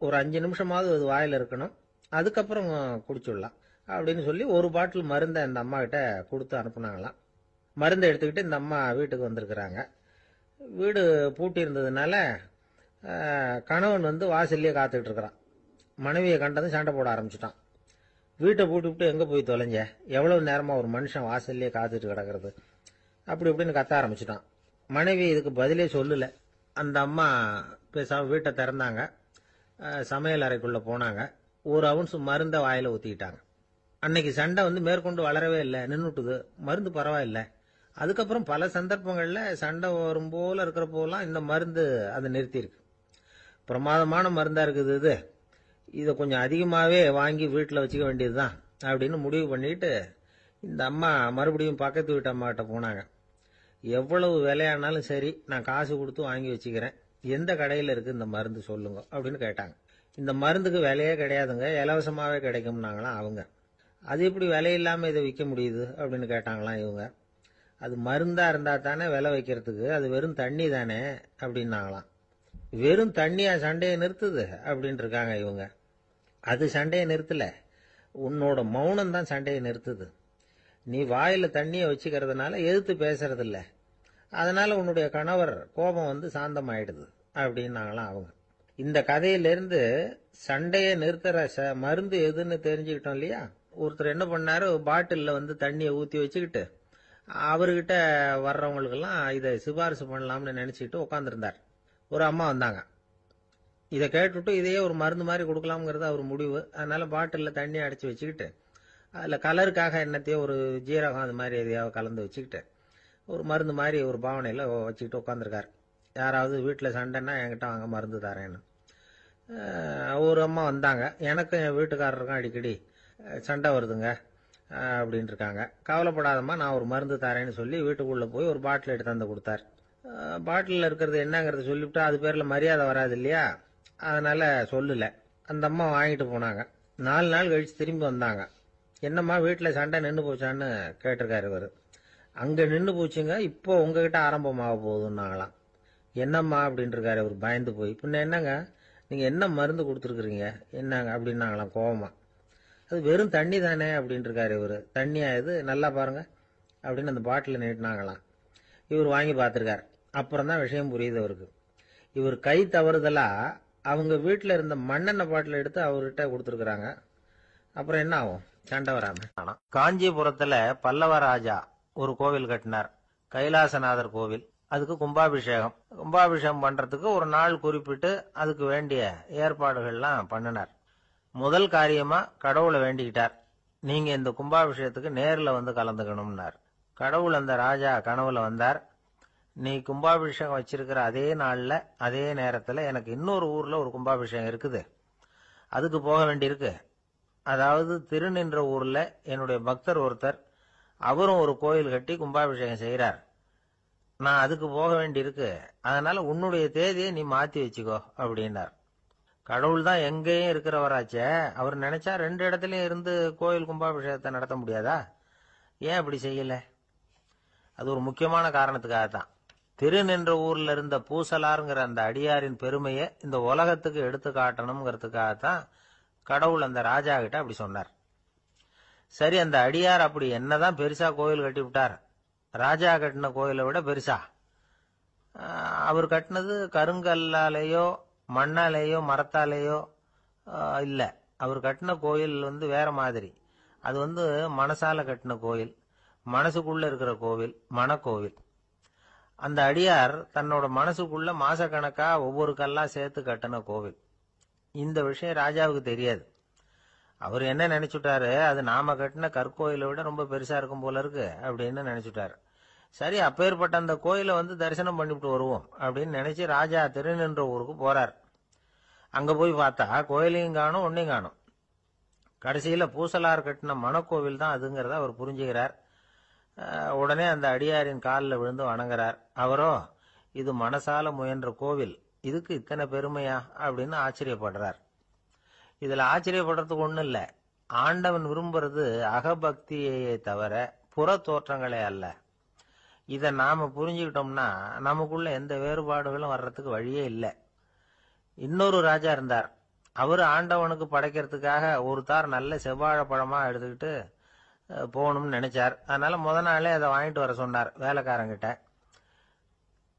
ஒரு 5 நிமிஷமாவது அது வாயில இருக்கணும், அதுக்கப்புறம் குடிச்சுடலாம் அப்படின்னு சொல்லி ஒரு பாட்டில் மருந்தை இந்த அம்மா கிட்ட கொடுத்து அனுப்புனாங்களாம். மருந்தை எடுத்துக்கிட்டு இந்த அம்மா வீட்டுக்கு வந்திருக்கிறாங்க. வீடு பூட்டி இருந்ததுனால கணவன் வந்து வாசல்லையே காத்துக்கிட்டு இருக்கிறான். மனைவியை கண்டதும் சண்டை போட ஆரம்பிச்சிட்டான். வீட்டை பூட்டி விட்டு எங்கே போய் தொலைஞ்ச, எவ்வளவு நேரமாக ஒரு மனுஷன் வாசல்லையே காத்துட்டு கிடக்கிறது, அப்படி இப்படின்னு கத்த ஆரம்பிச்சிட்டான். மனைவி இதுக்கு பதிலே சொல்லலை. அந்த அம்மா பேசாம வீட்டை திறந்தாங்க, சமையல் அறைக்குள்ளே போனாங்க, ஒரு அவுன்ஸ் மருந்தை வாயில் ஊற்றிக்கிட்டாங்க. அன்னைக்கு சண்டை வந்து மேற்கொண்டு வளரவே இல்லை, நின்றுட்டுது. மருந்து பரவாயில்ல. அதுக்கப்புறம் பல சந்தர்ப்பங்களில் சண்டை வரும் போல இருக்கிற போலாம் இந்த மருந்து அதை நிறுத்தியிருக்கு. பிரமாதமான மருந்தாக இருக்குது இதை கொஞ்சம் அதிகமாகவே வாங்கி வீட்டில் வச்சுக்க வேண்டியது தான் அப்படின்னு முடிவு பண்ணிட்டு இந்த அம்மா மறுபடியும் பக்கத்து வீட்டு அம்மாகிட்ட போனாங்க. எவ்வளவு விலையானாலும் சரி, நான் காசு கொடுத்து வாங்கி வச்சுக்கிறேன், எந்த கடையில் இருக்குது இந்த மருந்து சொல்லுங்க அப்படின்னு கேட்டாங்க. இந்த மருந்துக்கு விலையே கிடையாதுங்க, இலவசமாகவே கிடைக்கும்னாங்களாம் அவங்க. அது எப்படி விலை இல்லாமல் இதை விற்க முடியுது அப்படின்னு கேட்டாங்களாம் இவங்க. அது மருந்தாக இருந்தால் தானே விலை வைக்கிறதுக்கு, அது வெறும் தண்ணி தானே அப்படின்னாங்களாம். வெறும் தண்ணியா சண்டையை நிறுத்துது அப்படின்னு இருக்காங்க இவங்க. அது சண்டையை நிறுத்தல, உன்னோட மௌனம் தான் சண்டையை நிறுத்துது. நீ வாயில தண்ணியை வச்சுக்கிறதுனால எதிர்த்து பேசுறதில்ல, அதனால உன்னுடைய கணவர் கோபம் வந்து சாந்தமாயிடுது அப்படின்னாங்களாம் அவங்க. இந்த கதையிலிருந்து சண்டையை நிறுத்துற மருந்து எதுன்னு தெரிஞ்சுக்கிட்டோம் இல்லையா. ஒருத்தர் என்ன பண்ணாரு, பாட்டிலில் வந்து தண்ணியை ஊற்றி வச்சுக்கிட்டு அவர்கிட்ட வர்றவங்களுக்கெல்லாம் இதை சிபாரிசு பண்ணலாம்னு நினைச்சிட்டு உட்காந்துருந்தார். ஒரு அம்மா வந்தாங்க. இதை கேட்டுவிட்டு இதையே ஒரு மருந்து மாதிரி கொடுக்கலாம்ங்கிறது அவர் முடிவு. அதனால பாட்டிலில் தண்ணி அடைச்சி வச்சுக்கிட்டு அதில் கலருக்காக என்னத்தையோ ஒரு ஜீரகம் அது மாதிரி எதையாவது கலந்து வச்சுக்கிட்டு ஒரு மருந்து மாதிரி ஒரு பாவனையில் வச்சுக்கிட்டு உட்காந்துருக்கார். யாராவது வீட்டில் சண்டைன்னா என்கிட்ட வாங்க மருந்து தரேன்னு. ஒரு அம்மா வந்தாங்க. எனக்கும் என் வீட்டுக்காரருக்கும் அடிக்கடி சண்டை வருதுங்க அப்படின்னு இருக்காங்க. கவலைப்படாதம்மா, நான் ஒரு மருந்து தரேன்னு சொல்லி வீட்டுக்குள்ளே போய் ஒரு பாட்டில் எடுத்து வந்து கொடுத்தார். பாட்டிலில் இருக்கிறது என்னங்கிறத சொல்லிவிட்டா அது பேரில் மரியாதை வராது இல்லையா, அதனால சொல்லலை. அந்த அம்மா வாங்கிட்டு போனாங்க. 4 நாள் கழிச்சு திரும்பி வந்தாங்க. என்னம்மா வீட்டில் சண்டை நின்று போச்சான்னு கேட்டிருக்காரு இவர். அங்கே நின்று போச்சுங்க, இப்போ உங்ககிட்ட ஆரம்பமாக போகுதுன்னாங்களாம். என்னம்மா அப்படின்னு இருக்காரு இவர் பயந்து போய். பின்ன என்னங்க, நீங்கள் என்ன மருந்து கொடுத்துருக்குறீங்க என்னங்க அப்படின்னாங்களாம் கோவமா. அது வெறும் தண்ணி தானே அப்படின்னு இருக்காரு இவர். தண்ணியா இது, நல்லா பாருங்க அப்படின்னு அந்த பாட்டில் நீட்டினாங்களாம். இவர் வாங்கி பார்த்துருக்கார். அப்புறம் தான் விஷயம் புரியுது அவருக்கு. இவர் கை தவறுதலா அவங்க வீட்டில் இருந்த மண்ணெண்ணெய் பாட்டில் எடுத்து அவர்கிட்ட கொடுத்துருக்குறாங்க. அப்புறம் என்ன ஆகும், சண்டை வராம. காஞ்சிபுரத்துல பல்லவ ராஜா ஒரு கோவில் கட்டினார், கைலாசநாதர் கோவில். அதுக்கு கும்பாபிஷேகம். கும்பாபிஷேகம் பண்றதுக்கு ஒரு நாள் குறிப்பிட்டு அதுக்கு வேண்டிய ஏற்பாடுகள்லாம் பண்ணினார். முதல் காரியமா கடவுளை வேண்டிக்கிட்டார், நீங்க இந்த கும்பாபிஷேகத்துக்கு நேரில் வந்து கலந்துக்கணும்னார். கடவுள் அந்த ராஜா கனவுல வந்தார். நீ கும்பாபிஷேகம் வச்சிருக்கிற அதே நாள்ல அதே நேரத்தில் எனக்கு இன்னொரு ஊர்ல ஒரு கும்பாபிஷேகம் இருக்குது, அதுக்கு போக வேண்டியிருக்கு. அதாவது திருநின்ற ஊர்ல என்னுடைய பக்தர் ஒருத்தர், அவரும் ஒரு கோயில் கட்டி கும்பாபிஷேகம் செய்கிறார், நான் அதுக்கு போக வேண்டியிருக்கு, அதனால உன்னுடைய தேதியை நீ மாத்தி வச்சுக்கோ அப்படின்னார். கடவுள் தான் எங்கேயும் இருக்கிறவராச்சே, அவர் நினைச்சா 2 இடத்துலயும் இருந்து கோயில் கும்பாபிஷேகத்தை நடத்த முடியாதா? ஏன் அப்படி செய்யல? அது ஒரு முக்கியமான காரணத்துக்காகத்தான். திருநின்ற ஊர்ல இருந்த பூசலாருங்கிற அந்த அடியாரின் பெருமையை இந்த உலகத்துக்கு எடுத்து காட்டணுங்கிறதுக்காகத்தான் கடவுள் அந்த ராஜா கிட்ட அப்படி சொன்னார். சரி, அந்த அடியார் அப்படி என்னதான் பெருசா கோயில் கட்டி விட்டார்? ராஜா கட்டின கோயிலை விட பெருசா? அவர் கட்டினது கருங்கல்லாலேயோ மண்ணாலேயோ மரத்தாலேயோ இல்ல. அவர் கட்டின கோயில் வந்து வேற மாதிரி. அது வந்து மனசால கட்டின கோயில், மனசுக்குள்ள இருக்கிற கோவில், மனக்கோவில். அந்த அடியார் தன்னோட மனசுக்குள்ள மாசக்கணக்கா ஒவ்வொரு கல்லா சேர்த்து கட்டின கோவில். இந்த விஷயம் ராஜாவுக்கு தெரியாது. அவர் என்ன நினைச்சுட்டாரு, அது நாம கட்டின கற்கோயிலை விட ரொம்ப பெருசா இருக்கும் போல இருக்கு அப்படின்னு நினைச்சுட்டாரு. சரி, அப்பேற்பட்ட அந்த கோயிலை வந்து தரிசனம் பண்ணிவிட்டு வருவோம் அப்படின்னு நினைச்சு ராஜா திருநின்ற ஊருக்கு போறார். அங்க போய் பார்த்தா கோயிலையும் காணும், ஒன்னையும் காணும். கடைசியில பூசலார் கட்டின மனக்கோவில் தான் அதுங்கிறத அவர் புரிஞ்சுக்கிறார். உடனே அந்த அடியாரின் காலில் விழுந்து வணங்குறார். அவரோ, இது மனசால முயன்ற கோவில், இதுக்கு இத்தனை பெருமையா அப்படின்னு ஆச்சரியப்படுறார். இதுல ஆச்சரியப்படுறதுக்கு ஒண்ணும் இல்ல. ஆண்டவன் விரும்புறது அகபக்தியையே தவிர புற தோற்றங்களே அல்ல. இதை நாம புரிஞ்சுக்கிட்டோம்னா நமக்குள்ள எந்த வேறுபாடுகளும் வர்றதுக்கு வழியே இல்லை. இன்னொரு ராஜா இருந்தார். அவரு ஆண்டவனுக்கு படைக்கிறதுக்காக ஒரு தார் நல்ல செவ்வாழைப்பழமா எடுத்துக்கிட்டு போகணும்னு நினைச்சார். அதனால முத நாளே அதை வாங்கிட்டு வர சொன்னார் வேலைக்காரங்கிட்ட.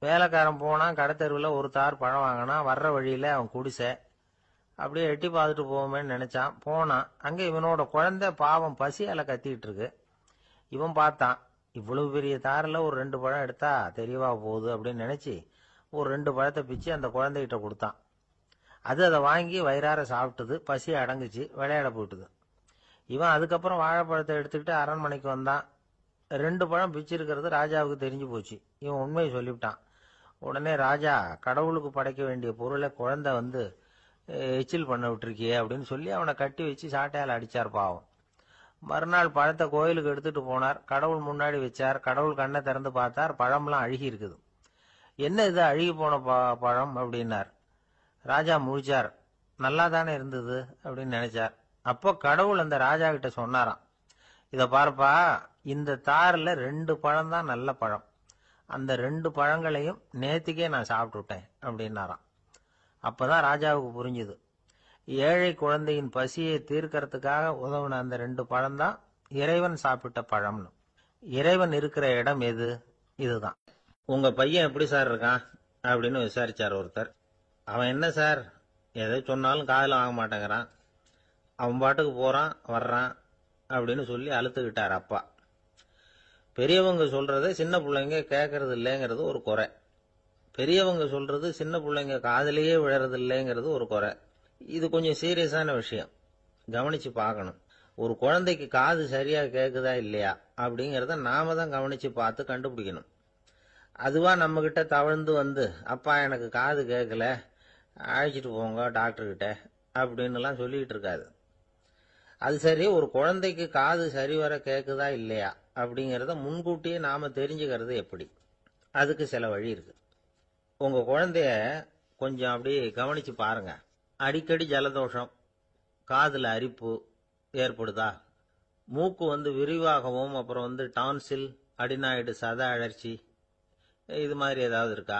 வேலைக்காரன் போனான், கடைத்தெருவில் ஒரு தார் பழம் வாங்கினான். வர்ற வழியில அவன் குடிசை. அப்படியே எட்டி பார்த்துட்டு போவோமேன்னு நினைச்சான். போனான். அங்க இவனோட குழந்தை பாவம் பசியால கத்திட்டு இருக்கு. இவன் பார்த்தான், இவ்வளவு பெரிய தாரில் ஒரு 2 பழம் எடுத்தா தெரியவா போகுது அப்படின்னு நினைச்சு ஒரு 2 பழத்தை பிச்சு அந்த குழந்தைகிட்ட கொடுத்தான். அது அதை வாங்கி வயிறார சாப்பிட்டது. பசி அடங்குச்சு. விளையாட போயிட்டுது. இவன் அதுக்கப்புறம் வாழைப்பழத்தை எடுத்துக்கிட்டு அரண்மனைக்கு வந்தான். 2 பழம் பிச்சிருக்கிறது ராஜாவுக்கு தெரிஞ்சு போச்சு. இவன் உண்மையை சொல்லிவிட்டான். உடனே ராஜா, கடவுளுக்கு படைக்க வேண்டிய பொருளை குழந்தை வந்து எச்சில் பண்ண விட்டுருக்கியே அப்படின்னு சொல்லி அவனை கட்டி வச்சு சாட்டையால் அடிச்சார் பாவம். மறுநாள் பழத்தை கோயிலுக்கு எடுத்துட்டு போனார். கடவுள் முன்னாடி வச்சார். கடவுள் கண்ணை திறந்து பார்த்தார். பழம்லாம் அழுகி இருக்குது. என்ன இது அழுகி போன பழம் அப்படின்னார். ராஜா முழிச்சார். நல்லா தானே இருந்தது அப்படின்னு நினைச்சார். அப்போ கடவுள் அந்த ராஜா கிட்ட சொன்னாராம், இத பாருப்பா, இந்த தாரில் 2 பழம் தான் நல்ல பழம். அந்த 2 பழங்களையும் நேத்திக்கே நான் சாப்பிட்டுட்டேன் அப்படின்னாராம். அப்பதான் ராஜாவுக்கு புரிஞ்சுது, ஏழை குழந்தையின் பசியை தீர்க்கறதுக்காக உதவுன அந்த 2 பழம் தான் இறைவன் சாப்பிட்ட பழம்னு. இறைவன் இருக்கிற இடம் எது? இதுதான். உங்க பையன் எப்படி சார் இருக்கான் அப்படின்னு விசாரிச்சார் ஒருத்தர். அவன் என்ன சார், எதை சொன்னாலும் காதில் வாங்க மாட்டேங்கிறான், அவன் பாட்டுக்கு போறான் வர்றான் அப்படின்னு சொல்லி அழுத்துக்கிட்டார் அப்பா. பெரியவங்க சொல்றதை சின்ன பிள்ளைங்க கேட்கறது இல்லைங்கிறது ஒரு குறை. பெரியவங்க சொல்றது சின்ன பிள்ளைங்க காதலையே விழறது இல்லைங்கிறது ஒரு குறை. இது கொஞ்சம் சீரியஸான விஷயம், கவனிச்சு பார்க்கணும். ஒரு குழந்தைக்கு காது சரியா கேட்குதா இல்லையா அப்படிங்கிறத நாம தான் கவனிச்சு பார்த்து கண்டுபிடிக்கணும். அதுவா நம்ம கிட்ட தவழ்ந்து வந்து, அப்பா எனக்கு காது கேட்கல, அழைச்சிட்டு போங்க டாக்டர்கிட்ட அப்படின்னுலாம் சொல்லிக்கிட்டு இருக்காது. அது சரி, ஒரு குழந்தைக்கு காது சரிவர கேட்குதா இல்லையா அப்படிங்கிறத முன்கூட்டியே நாம தெரிஞ்சுக்கிறது எப்படி? அதுக்கு சில வழி இருக்கு. உங்க குழந்தைய கொஞ்சம் அப்படியே கவனிச்சு பாருங்க. அடிக்கடி ஜலதோஷம், காதுல அரிப்பு ஏற்படுதா, மூக்கு வந்து விரிவாகவும், அப்புறம் வந்து டான்சில், அடினாய்டு, சத அழற்சி, இது மாதிரி ஏதாவது இருக்கா,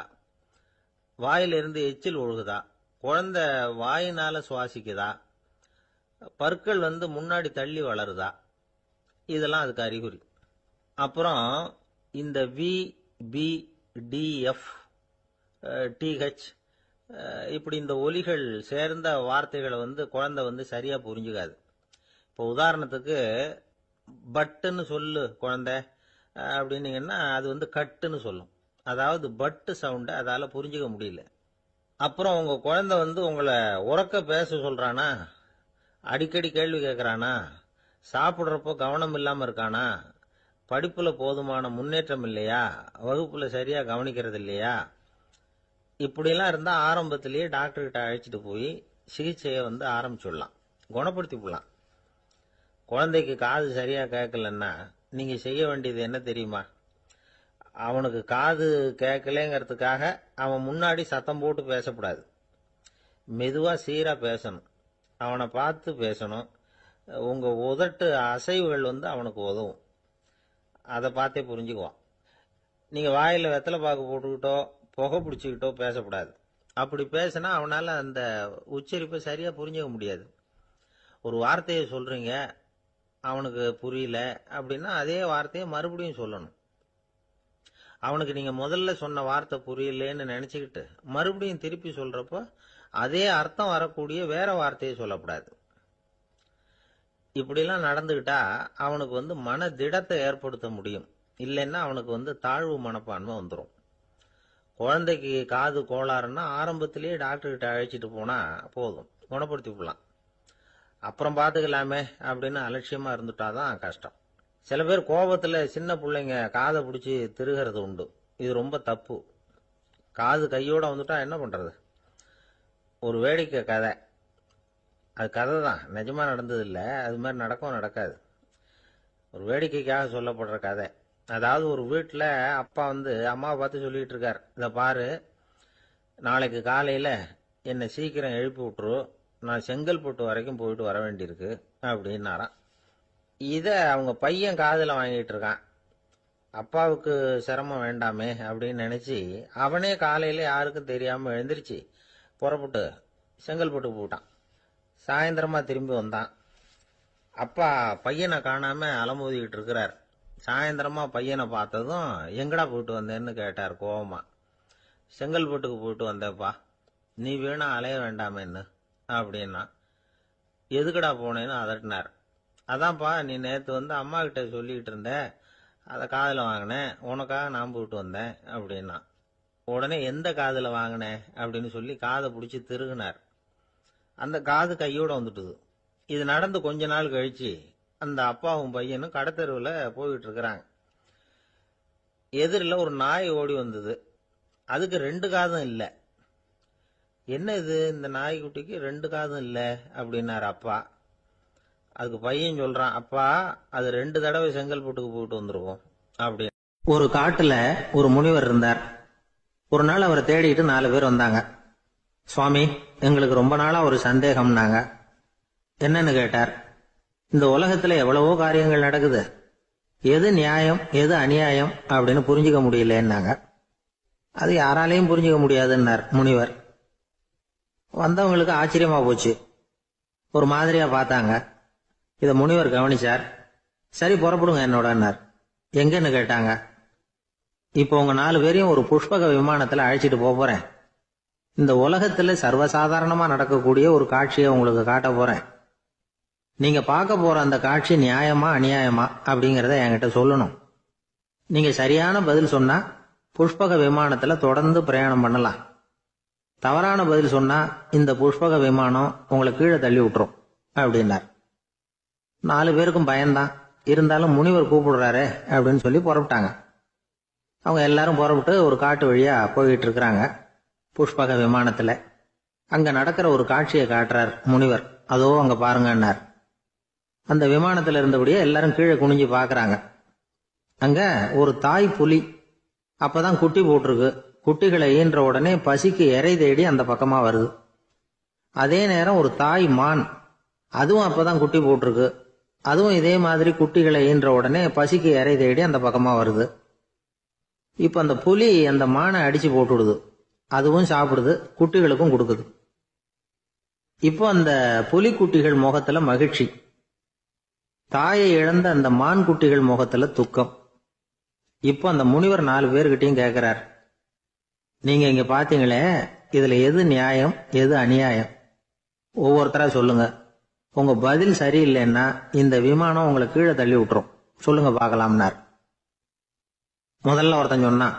வாயிலிருந்து எச்சில் ஒழுகுதா, குழந்தை வாயினால சுவாசிக்குதா, பற்கள் வந்து முன்னாடி தள்ளி வளருதா, இதெல்லாம் அதுக்கு அறிகுறி. அப்புறம் இந்த V, P, T, F, D H இப்படி இந்த ஒலிகள் சேர்ந்த வார்த்தைகளை வந்து குழந்தை வந்து சரியா புரிஞ்சுக்காது. இப்போ உதாரணத்துக்கு பட்டுன்னு சொல்லு குழந்தை அப்படின்னீங்கன்னா அது வந்து கட்டுன்னு சொல்லும். அதாவது பட்டு சவுண்டை அதால புரிஞ்சுக்க முடியல. அப்புறம் உங்க குழந்தை வந்து உங்களை உறக்க பேச சொல்றானா, அடிக்கடி கேள்வி கேட்கறானா, சாப்பிட்றப்போ கவனம் இல்லாம இருக்கானா, படிப்புல போதுமான முன்னேற்றம் இல்லையா, வகுப்புல சரியா கவனிக்கிறது இல்லையா, இப்படியெல்லாம் இருந்தா ஆரம்பத்திலேயே டாக்டர் கிட்ட அழைச்சிட்டு போய் சிகிச்சையை வந்து ஆரம்பிச்சுடலாம், குணப்படுத்தி விடலாம். குழந்தைக்கு காது சரியா கேட்கலன்னா நீங்க செய்ய வேண்டியது என்ன தெரியுமா? அவனுக்கு காது கேட்கலங்கிறதுக்காக அவன் முன்னாடி சத்தம் போட்டு பேசக்கூடாது. மெதுவா சீரா பேசணும். அவனை பார்த்து பேசணும். உங்க உதட்டு அசைவுகள் வந்து அவனுக்கு உதவும். அதை பார்த்தே புரிஞ்சுக்குவான். நீங்க வாயில வெத்தலை பாக்கு போட்டுக்கிட்டோ புகை பிடிச்சிக்கிட்டோ பேசக்கூடாது. அப்படி பேசினா அவனால அந்த உச்சரிப்பை சரியா புரிஞ்சுக்க முடியாது. ஒரு வார்த்தையை சொல்றீங்க, அவனுக்கு புரியல அப்படின்னா அதே வார்த்தையை மறுபடியும் சொல்லணும். அவனுக்கு நீங்க முதல்ல சொன்ன வார்த்தை புரியலன்னு நினைச்சுக்கிட்டு மறுபடியும் திருப்பி சொல்றப்போ அதே அர்த்தம் வரக்கூடிய வேற வார்த்தையை சொல்லக்கூடாது. இப்படிலாம் நடந்துகிட்டா அவனுக்கு வந்து மன திடத்தை ஏற்படுத்த முடியும். இல்லைன்னா அவனுக்கு வந்து தாழ்வு மனப்பான்மை வந்துடும். குழந்தைக்கு காது கோளாறுன்னா ஆரம்பத்திலேயே டாக்டர் கிட்ட அழைச்சிட்டு போனா போதும், குணப்படுத்தி விடலாம். அப்புறம் பார்த்துக்கலாமே அப்படின்னு அலட்சியமா இருந்துட்டாதான் கஷ்டம். சில பேர் கோபத்துல சின்ன பிள்ளைங்க காதை பிடிச்சி திருகிறது உண்டு. இது ரொம்ப தப்பு. காது கையோட வந்துட்டா என்ன பண்றது? ஒரு வேடிக்கை கதை, அது கதை தான், நிஜமா நடந்தது இல்லை. அது மாதிரி நடக்கும் நடக்காது, ஒரு வேடிக்கைக்காக சொல்லப்படுற கதை. அதாவது ஒரு வீட்டில் அப்பா வந்து அம்மாவை பார்த்து சொல்லிட்டு இருக்கார், இதை பாரு, நாளைக்கு காலையில் என்னை சீக்கிரம் எழுப்பி விட்டுரு, நான் செங்கல்பட்டு வரைக்கும் போயிட்டு வர வேண்டியிருக்கு அப்படின்னாராம். இதை அவங்க பையன் காதில் வாங்கிட்டு இருக்கான். அப்பாவுக்கு சிரமம் வேண்டாமே அப்படின்னு நினைச்சு அவனே காலையில யாருக்கும் தெரியாம எழுந்திருச்சு புறப்பட்டு செங்கல்பட்டு போட்டான். சாயந்தரமா திரும்பி வந்தான். அப்பா பையனை காணாம அலமோதிக்கிட்டு இருக்கிறார். சாயந்தரமா பையனை பார்த்ததும் எங்கடா போயிட்டு வந்தேன்னு கேட்டார் கோவமா. செங்கல்பட்டுக்கு போயிட்டு வந்தேப்பா, நீ வீணா அலைய வேண்டாமேன்னு அப்படின்னா. எதுக்குடா போனேன்னு அதட்டினார். அதான்ப்பா, நீ நேற்று வந்து அம்மா கிட்ட சொல்லிக்கிட்டு இருந்த, அதை காதில் வாங்கினேன், உனக்காக நான் போயிட்டு வந்தேன் அப்படின்னா. உடனே எந்த காதில் வாங்கினேன் அப்படின்னு சொல்லி காதை பிடிச்சி திருகுனார். அந்த காது கையோட வந்துட்டுது. இது நடந்து கொஞ்ச நாள் கழிச்சு அந்த அப்பாவும் பையனும் கடத்தெருவில் போயிட்டு இருக்கிறாங்க. எதிரில் ஒரு நாய் ஓடி வந்தது. அதுக்கு 2 காதும் இல்லை. என்ன இது, இந்த நாய்க்குட்டிக்கு 2 காதும் இல்லை அப்படின்னாரு அப்பா. அதுக்கு பையன் சொல்றான், அப்பா அது 2 தடவை செங்கல்பட்டுக்கு போயிட்டு வந்துருவோம் அப்படின்னு. ஒரு காட்டுல ஒரு முனிவர் இருந்தார். ஒரு நாள் அவரை தேடிட்டு 4 பேர் வந்தாங்க. சுவாமி, எங்களுக்கு ரொம்ப நாளா ஒரு சந்தேகம்னாங்க. என்னன்னு கேட்டார். இந்த உலகத்துல எவ்வளவோ காரியங்கள் நடக்குது, எது நியாயம் எது அநியாயம் அப்படின்னு புரிஞ்சுக்க முடியலன்னாங்க. அது யாராலையும் புரிஞ்சுக்க முடியாதுன்னார் முனிவர். வந்தவங்களுக்கு ஆச்சரியமா போச்சு. ஒரு மாதிரியா பார்த்தாங்க. இத முனிவர் கவனிச்சார். சரி, புறப்படுங்க என்னோடன்னார். எங்கன்னு கேட்டாங்க. இப்போ உங்க 4 பேரையும் ஒரு புஷ்பக விமானத்துல அழைச்சிட்டு போறேன். இந்த உலகத்துல சர்வசாதாரணமா நடக்கக்கூடிய ஒரு காட்சியை உங்களுக்கு காட்ட போறேன். நீங்க பார்க்க போற அந்த காட்சி நியாயமா அநியாயமா அப்படிங்கறத என்கிட்ட சொல்லணும். நீங்க சரியான பதில் சொன்னா புஷ்பக விமானத்துல தொடர்ந்து பிரயாணம் பண்ணலாம். தவறான பதில் சொன்னா இந்த புஷ்பக விமானம் உங்களை கீழே தள்ளி விட்டுரும் அப்படின்னார். 4 பேருக்கும் பயம்தான். இருந்தாலும் முனிவர் கூப்பிடுறாரு அப்படின்னு சொல்லி புறப்பட்டாங்க. அவங்க எல்லாரும் புறப்பட்டு ஒரு காட்டு வழியா போயிட்டு இருக்கிறாங்க புஷ்பக விமானத்துல. அங்க நடக்கிற ஒரு காட்சியை காட்டுறார் முனிவர். அதோ அங்க பாருங்கன்னார். அந்த விமானத்துல இருந்தபடியே எல்லாரும் கீழே குனிஞ்சு பாக்குறாங்க. அங்க ஒரு தாய் புலி அப்பதான் குட்டி போட்டிருக்கு. குட்டிகளை ஈன்ற உடனே பசிக்கு இறை தேடி அந்த பக்கமா வருது. அதே நேரம் ஒரு தாய் மான், அதுவும் அப்பதான் குட்டி போட்டிருக்கு. அதுவும் இதே மாதிரி குட்டிகளை ஈன்ற உடனே பசிக்கு இறை தேடி அந்த பக்கமா வருது. இப்ப அந்த புலி அந்த மானை அடிச்சு போட்டுடுது. அதுவும் சாப்பிடுது, குட்டிகளுக்கும் கொடுக்குது. இப்போ அந்த புலிக்குட்டிகள் முகத்துல மகிழ்ச்சி, தாயை இழந்த அந்த மான் குட்டிகள் முகத்துல துக்கம். இப்போ அந்த முனிவர் 4 பேர்கிட்டையும் கேட்கிறார், நீங்க இங்க பாத்தீங்களே, இதுல எது நியாயம் எது அநியாயம்? ஒவ்வொருத்தரா சொல்லுங்க. உங்க பதில் சரியில்லைன்னா இந்த விமானம் உங்களை கீழே தள்ளி விட்டுரும். சொல்லுங்க பார்க்கலாம்னார். முதல்ல ஒருத்தன் சொன்னான்,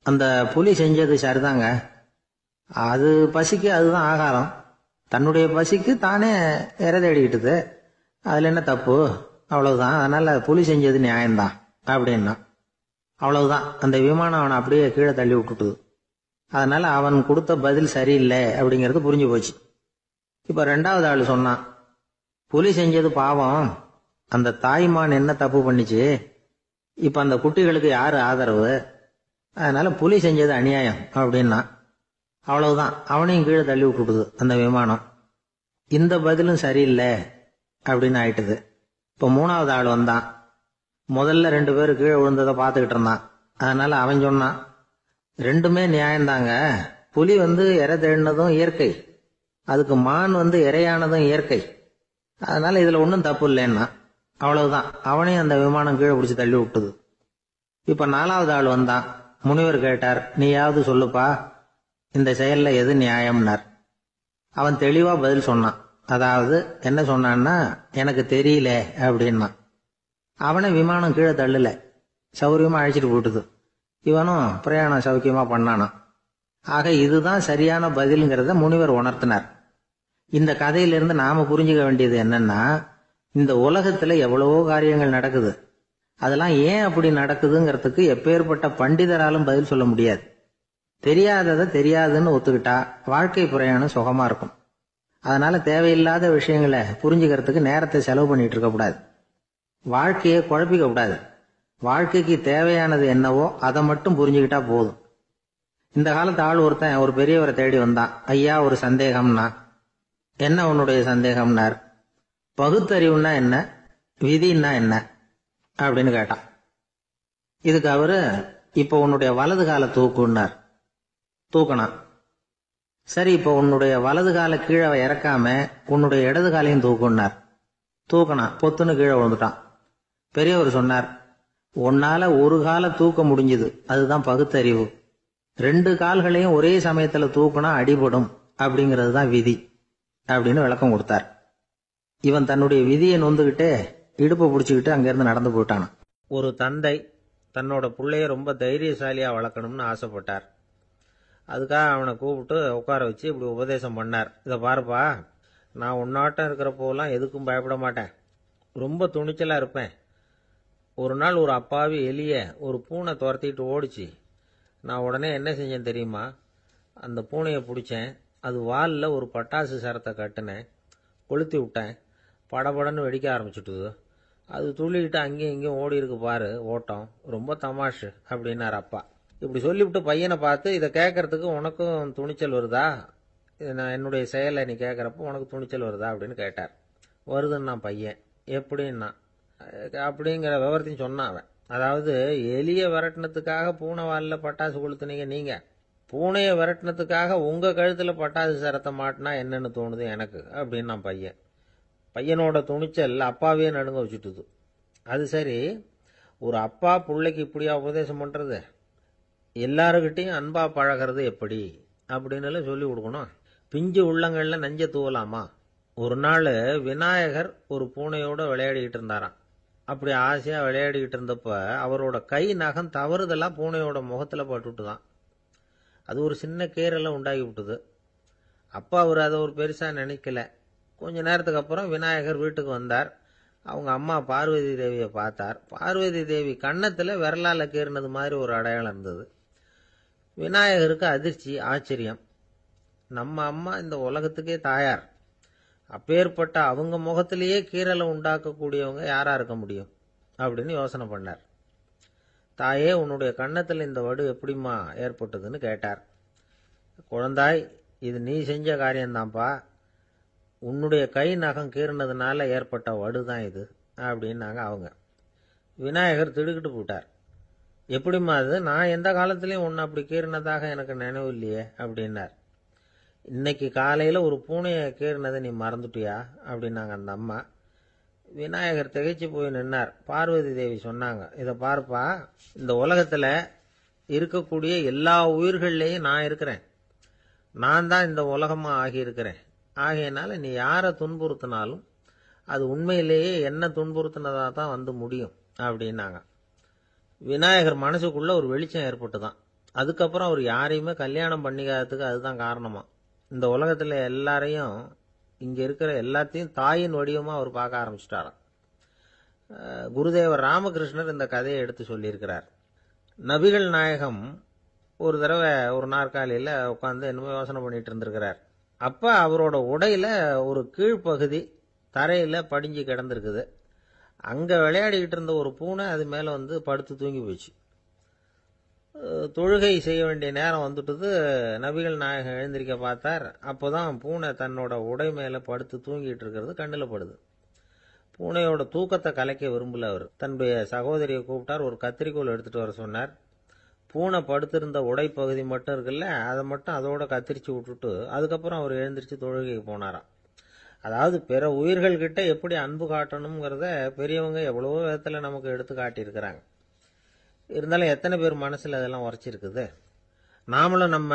அந்த புலி செஞ்சது சரிதாங்க. அது பசிக்கு அதுதான் ஆகாரம். தன்னுடைய பசிக்கு தானே இறை தேடிக்கிட்டுது. அதுல என்ன தப்பு? அவ்வளவுதான். அதனால புலி செஞ்சது நியாயம்தான் அப்படின்னா. அவ்வளவுதான், அந்த விமானம் அவனை அப்படியே கீழே தள்ளி விட்டுட்டுது. அதனால அவன் கொடுத்த பதில் சரியில்லை அப்படிங்கிறது புரிஞ்சு போச்சு. இப்ப 2வது ஆள் சொன்னான், புலி செஞ்சது பாவம். அந்த தாய்மான் என்ன தப்பு பண்ணிச்சு? இப்ப அந்த குட்டிகளுக்கு யாரு ஆதரவு? அதனால புலி செஞ்சது அநியாயம் அப்படின்னா. அவ்வளவுதான், அவனையும் கீழே தள்ளி விட்டுடுது அந்த விமானம். இந்த பதிலும் சரியில்லை அப்படின்னு ஆயிட்டுது. இப்ப 3வது ஆள் வந்தான். முதல்ல 2 பேர் கீழே விழுந்ததை பார்த்துக்கிட்டு இருந்தான். அதனால அவன் சொன்னான், 2மே நியாயம்தாங்க. புலி இறை தேடினதும் இயற்கை, அதுக்கு மான் இறையானதும் இயற்கை. அதனால இதுல ஒன்றும் தப்பு இல்லைன்னா. அவ்வளவுதான், அவனையும் அந்த விமானம் கீழே பிடிச்சி தள்ளி விட்டுது. இப்ப 4வது ஆள் வந்தான். முனிவர் கேட்டார், நீயாவது சொல்லுப்பா, இந்த செயல்ல எது நியாயம்னார். அவன் தெளிவா பதில் சொன்னான். அதாவது என்ன சொன்னான்னா, எனக்கு தெரியல அப்படின்னா. அவனை விமானம் கீழே தள்ளல, சௌரியமா அழைச்சிட்டு போட்டுது. இவனும் பிரயாணம் சௌக்கியமா பண்ணானா. ஆக இதுதான் சரியான பதில்ங்கிறத முனிவர் உணர்த்தினார். இந்த கதையிலிருந்து நாம புரிஞ்சுக்க வேண்டியது என்னன்னா, இந்த உலகத்துல எவ்வளவோ காரியங்கள் நடக்குது. அதெல்லாம் ஏன் அப்படி நடக்குதுங்கிறதுக்கு எப்பேற்பட்ட பண்டிதராலும் பதில் சொல்ல முடியாது. தெரியாததை தெரியாதுன்னு ஒத்துக்கிட்டா வாழ்க்கை பிரயாணம் சுகமா இருக்கும். அதனால தேவையில்லாத விஷயங்களை புரிஞ்சுக்கிறதுக்கு நேரத்தை செலவு பண்ணிட்டு இருக்க கூடாது. வாழ்க்கையை குழப்பிக்க கூடாது. வாழ்க்கைக்கு தேவையானது என்னவோ அதை மட்டும் புரிஞ்சுக்கிட்டா போதும். இந்த காலத்து ஆள் ஒருத்தன் ஒரு பெரியவரை தேடி வந்தான். ஐயா, ஒரு சந்தேகம்னா. என்ன உன்னுடைய சந்தேகம்னார். பகுத்தறிவுன்னா என்ன, விதின்னா என்ன அப்படின்னு கேட்டான். இதுக்கு அவரு, இப்ப உன்னுடைய வலது கால தூக்குன்னார். தூக்கணான். சரி, இப்ப உன்னுடைய வலது கால கீழே இறக்காம உன்னுடைய இடது காலையும் தூக்குன்னார். தூக்கணான். பொத்துன்னு கீழே விழுந்துட்டான். பெரியவர் சொன்னார், உன்னால ஒரு கால தூக்க முடிஞ்சுது, அதுதான் பகுத்தறிவு. 2 கால்களையும் ஒரே சமயத்துல தூக்குனா அடிபடும் அப்படிங்கிறது தான் விதி அப்படின்னு விளக்கம் கொடுத்தார். இவன் தன்னுடைய விதியை நொந்துகிட்டே இடுப்பை பிடிச்சுக்கிட்டு அங்கிருந்து நடந்து போயிட்டான். ஒரு தந்தை தன்னோட பிள்ளைய ரொம்ப தைரியசாலியா வளர்க்கணும்னு ஆசைப்பட்டார். அதுக்காக அவனை கூப்பிட்டு உட்கார வச்சு இப்படி உபதேசம் பண்ணார். இதை பாருப்பா, நான் உன்னாட்டம் இருக்கிறப்போலாம் எதுக்கும் பயப்பட மாட்டேன், ரொம்ப துணிச்சலா இருப்பேன். ஒரு நாள் ஒரு அப்பாவி எலிய ஒரு பூனை துரத்திட்டு ஓடிச்சு. நான் உடனே என்ன செஞ்சேன் தெரியுமா? அந்த பூனையை பிடிச்சேன், அது வாலில் ஒரு பட்டாசு சரத்தை கட்டினேன், கொளுத்தி விட்டேன், படபடன்னு வெடிக்க ஆரம்பிச்சுட்டுது. அது துள்ளிக்கிட்டு அங்கேயும் இங்கேயும் ஓடி இருக்கு பாரு ஓட்டம், ரொம்ப தமாஷு அப்படின்னார் அப்பா. இப்படி சொல்லிவிட்டு பையனை பார்த்து, இதை கேட்கறதுக்கு உனக்கும் துணிச்சல் வருதா, நான் என்னுடைய செயலை நீ கேட்கறப்போ உனக்கு துணிச்சல் வருதா அப்படின்னு கேட்டார். வருதுன்னா பையன். எப்படின்னா அப்படிங்கிற விவரத்தையும் சொன்னான் அவன். அதாவது எலிய விரட்டினத்துக்காக பூனை வாலில் பட்டாசு கொளுத்துனீங்க நீங்க, பூனையை விரட்டினத்துக்காக உங்க கழுத்துல பட்டாசு சரத்தை மாட்டினா என்னன்னு தோணுது எனக்கு அப்படின்னா பையன். பையனோட துணிச்சல் அப்பாவே நடுங்க வச்சுட்டுது. அது சரி, ஒரு அப்பா பிள்ளைக்கு இப்படியா உபதேசம் பண்றது? எல்லாருக்கிட்டையும் அன்பா பழகிறது எப்படி அப்படின்னு சொல்லி கொடுக்கணும். பிஞ்சு உள்ளங்கள்ல நஞ்ச தூவலாமா? ஒரு நாள் விநாயகர் ஒரு பூனையோட விளையாடிக்கிட்டு இருந்தாராம். அப்படி ஆசையா விளையாடிக்கிட்டு இருந்தப்ப அவரோட கை நகம் தவறுதலா பூனையோட முகத்துல பட்டுட்டுதான். அது ஒரு சின்ன கீறலை உண்டாகி விட்டுது. அப்பா அவர் அதை ஒரு பெருசா நினைக்கல. கொஞ்ச நேரத்துக்கு அப்புறம் விநாயகர் வீட்டுக்கு வந்தார். அவங்க அம்மா பார்வதி தேவியை பார்த்தார். பார்வதி தேவி கன்னத்துல விரலால கீறினது மாதிரி ஒரு அடையாளம் இருந்தது. விநாயகருக்கு அதிர்ச்சி, ஆச்சரியம். நம்ம அம்மா இந்த உலகத்துக்கே தாயார், அப்பேற்பட்ட அவங்க முகத்திலேயே கீறலை உண்டாக்கக்கூடியவங்க யாரா இருக்க முடியும் அப்படின்னு யோசனை பண்ணார். தாயே, உன்னுடைய கன்னத்தில் இந்த வடு எப்படிம்மா ஏற்பட்டதுன்னு கேட்டார். குழந்தாய், இது நீ செஞ்ச காரியம்தான்ப்பா, உன்னுடைய கை நகம் கீறினதுனால ஏற்பட்ட வடுதான் இது அப்படின்னாங்க அவங்க. விநாயகர் திடுக்கிட்டு போட்டார். எப்படிம்மா அது? நான் எந்த காலத்திலையும் உன்னை அப்படி கீறினதாக எனக்கு நினைவு இல்லையே அப்படின்னார். இன்னைக்கு காலையில ஒரு பூனையை கீறினதை நீ மறந்துட்டியா அப்படின்னாங்க அந்த அம்மா. விநாயகர் திகைச்சு போய் நின்னார். பார்வதி தேவி சொன்னாங்க, இதை பார்ப்பா, இந்த உலகத்துல இருக்கக்கூடிய எல்லா உயிர்கள்லையும் நான் இருக்கிறேன், நான் தான் இந்த உலகமா ஆகியிருக்கிறேன். ஆகையினால நீ யாரை துன்புறுத்தினாலும் அது உண்மையிலேயே என்ன துன்புறுத்தினதா தான் வந்து முடியும் அப்படின்னாங்க. விநாயகர் மனசுக்குள்ள ஒரு வெளிச்சம் ஏற்பட்டுதான். அதுக்கப்புறம் அவர் யாரையுமே கல்யாணம் பண்ணிக்காததுக்கு அதுதான் காரணமா. இந்த உலகத்துல எல்லாரையும், இங்க இருக்கிற எல்லாத்தையும் தாயின் வடிவமா அவர் பார்க்க ஆரம்பிச்சிட்டாராம். குருதேவர் ராமகிருஷ்ணர் இந்த கதையை எடுத்து சொல்லியிருக்கிறார். நபிகள் நாயகம் ஒரு தடவை ஒரு நாற்காலியில உட்காந்து என்னமோ யோசனை பண்ணிட்டு இருந்திருக்கிறார். அப்ப அவரோட உடையில ஒரு கீழ்ப்பகுதி தரையில படிஞ்சு கிடந்திருக்குது. அங்க விளையாடிக்கிட்டு இருந்த ஒரு பூனை அது மேல வந்து படுத்து தூங்கி போச்சு. தொழுகை செய்ய வேண்டிய நேரம் வந்துட்டது. நபிகள் நாயகம் எழுந்திருக்க பார்த்தார். அப்போதான் பூனை தன்னோட உடை மேல படுத்து தூங்கிட்டு இருக்கிறது கண்ணுல படுது. பூனையோட தூக்கத்தை கலைக்க விரும்பல அவர். தன்னுடைய சகோதரியை கூப்பிட்டார். ஒரு கத்திரிக்கோல் எடுத்துட்டு வர சொன்னார். பூனை படுத்திருந்த உடை பகுதி மட்டும் இருக்குல்ல, அதை மட்டும் அதோட கத்திரிச்சு விட்டுட்டு அதுக்கப்புறம் அவர் எழுந்திரிச்சு தொழுகைக்கு போனாராம். அதாவது பிற உயிர்கள் கிட்ட எப்படி அன்பு காட்டணுங்கிறத பெரியவங்க எவ்வளவோ விதத்துல நமக்கு எடுத்து காட்டியிருக்கிறாங்க. இருந்தாலும் எத்தனை பேர் மனசுல அதெல்லாம் உரைச்சிருக்குது? நாமளும் நம்ம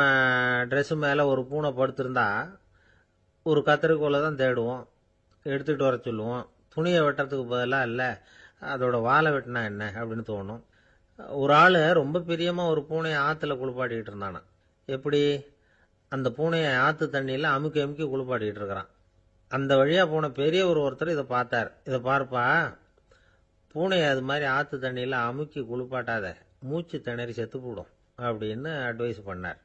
ட்ரெஸ் மேல ஒரு பூனை படுத்திருந்தா ஒரு கத்திரிக்கோலை தான் தேடுவோம், எடுத்துட்டு வர சொல்லுவோம். துணியை வெட்டுறதுக்கு பதிலாக இல்லை அதோட வாழை வெட்டினா என்ன அப்படின்னு தோணும். ஒரு ஆள் ரொம்ப பிரியமா ஒரு பூனையை ஆத்துல குளிப்பாட்டிட்டு இருந்தானா. எப்படி? அந்த பூனையை ஆத்து தண்ணியில அமுக்கி அமுக்கி குளிப்பாட்டிட்டு இருக்கிறான். அந்த வழியா போன பெரியவர் ஒருத்தர் இதை பார்த்தார். இதை பார்ப்பா, பூனையை அது மாதிரி ஆத்து தண்ணியில அமுக்கி குளிப்பாட்டாத, மூச்சு திணறி செத்து போடும் அப்படின்னு அட்வைஸ் பண்ணார்.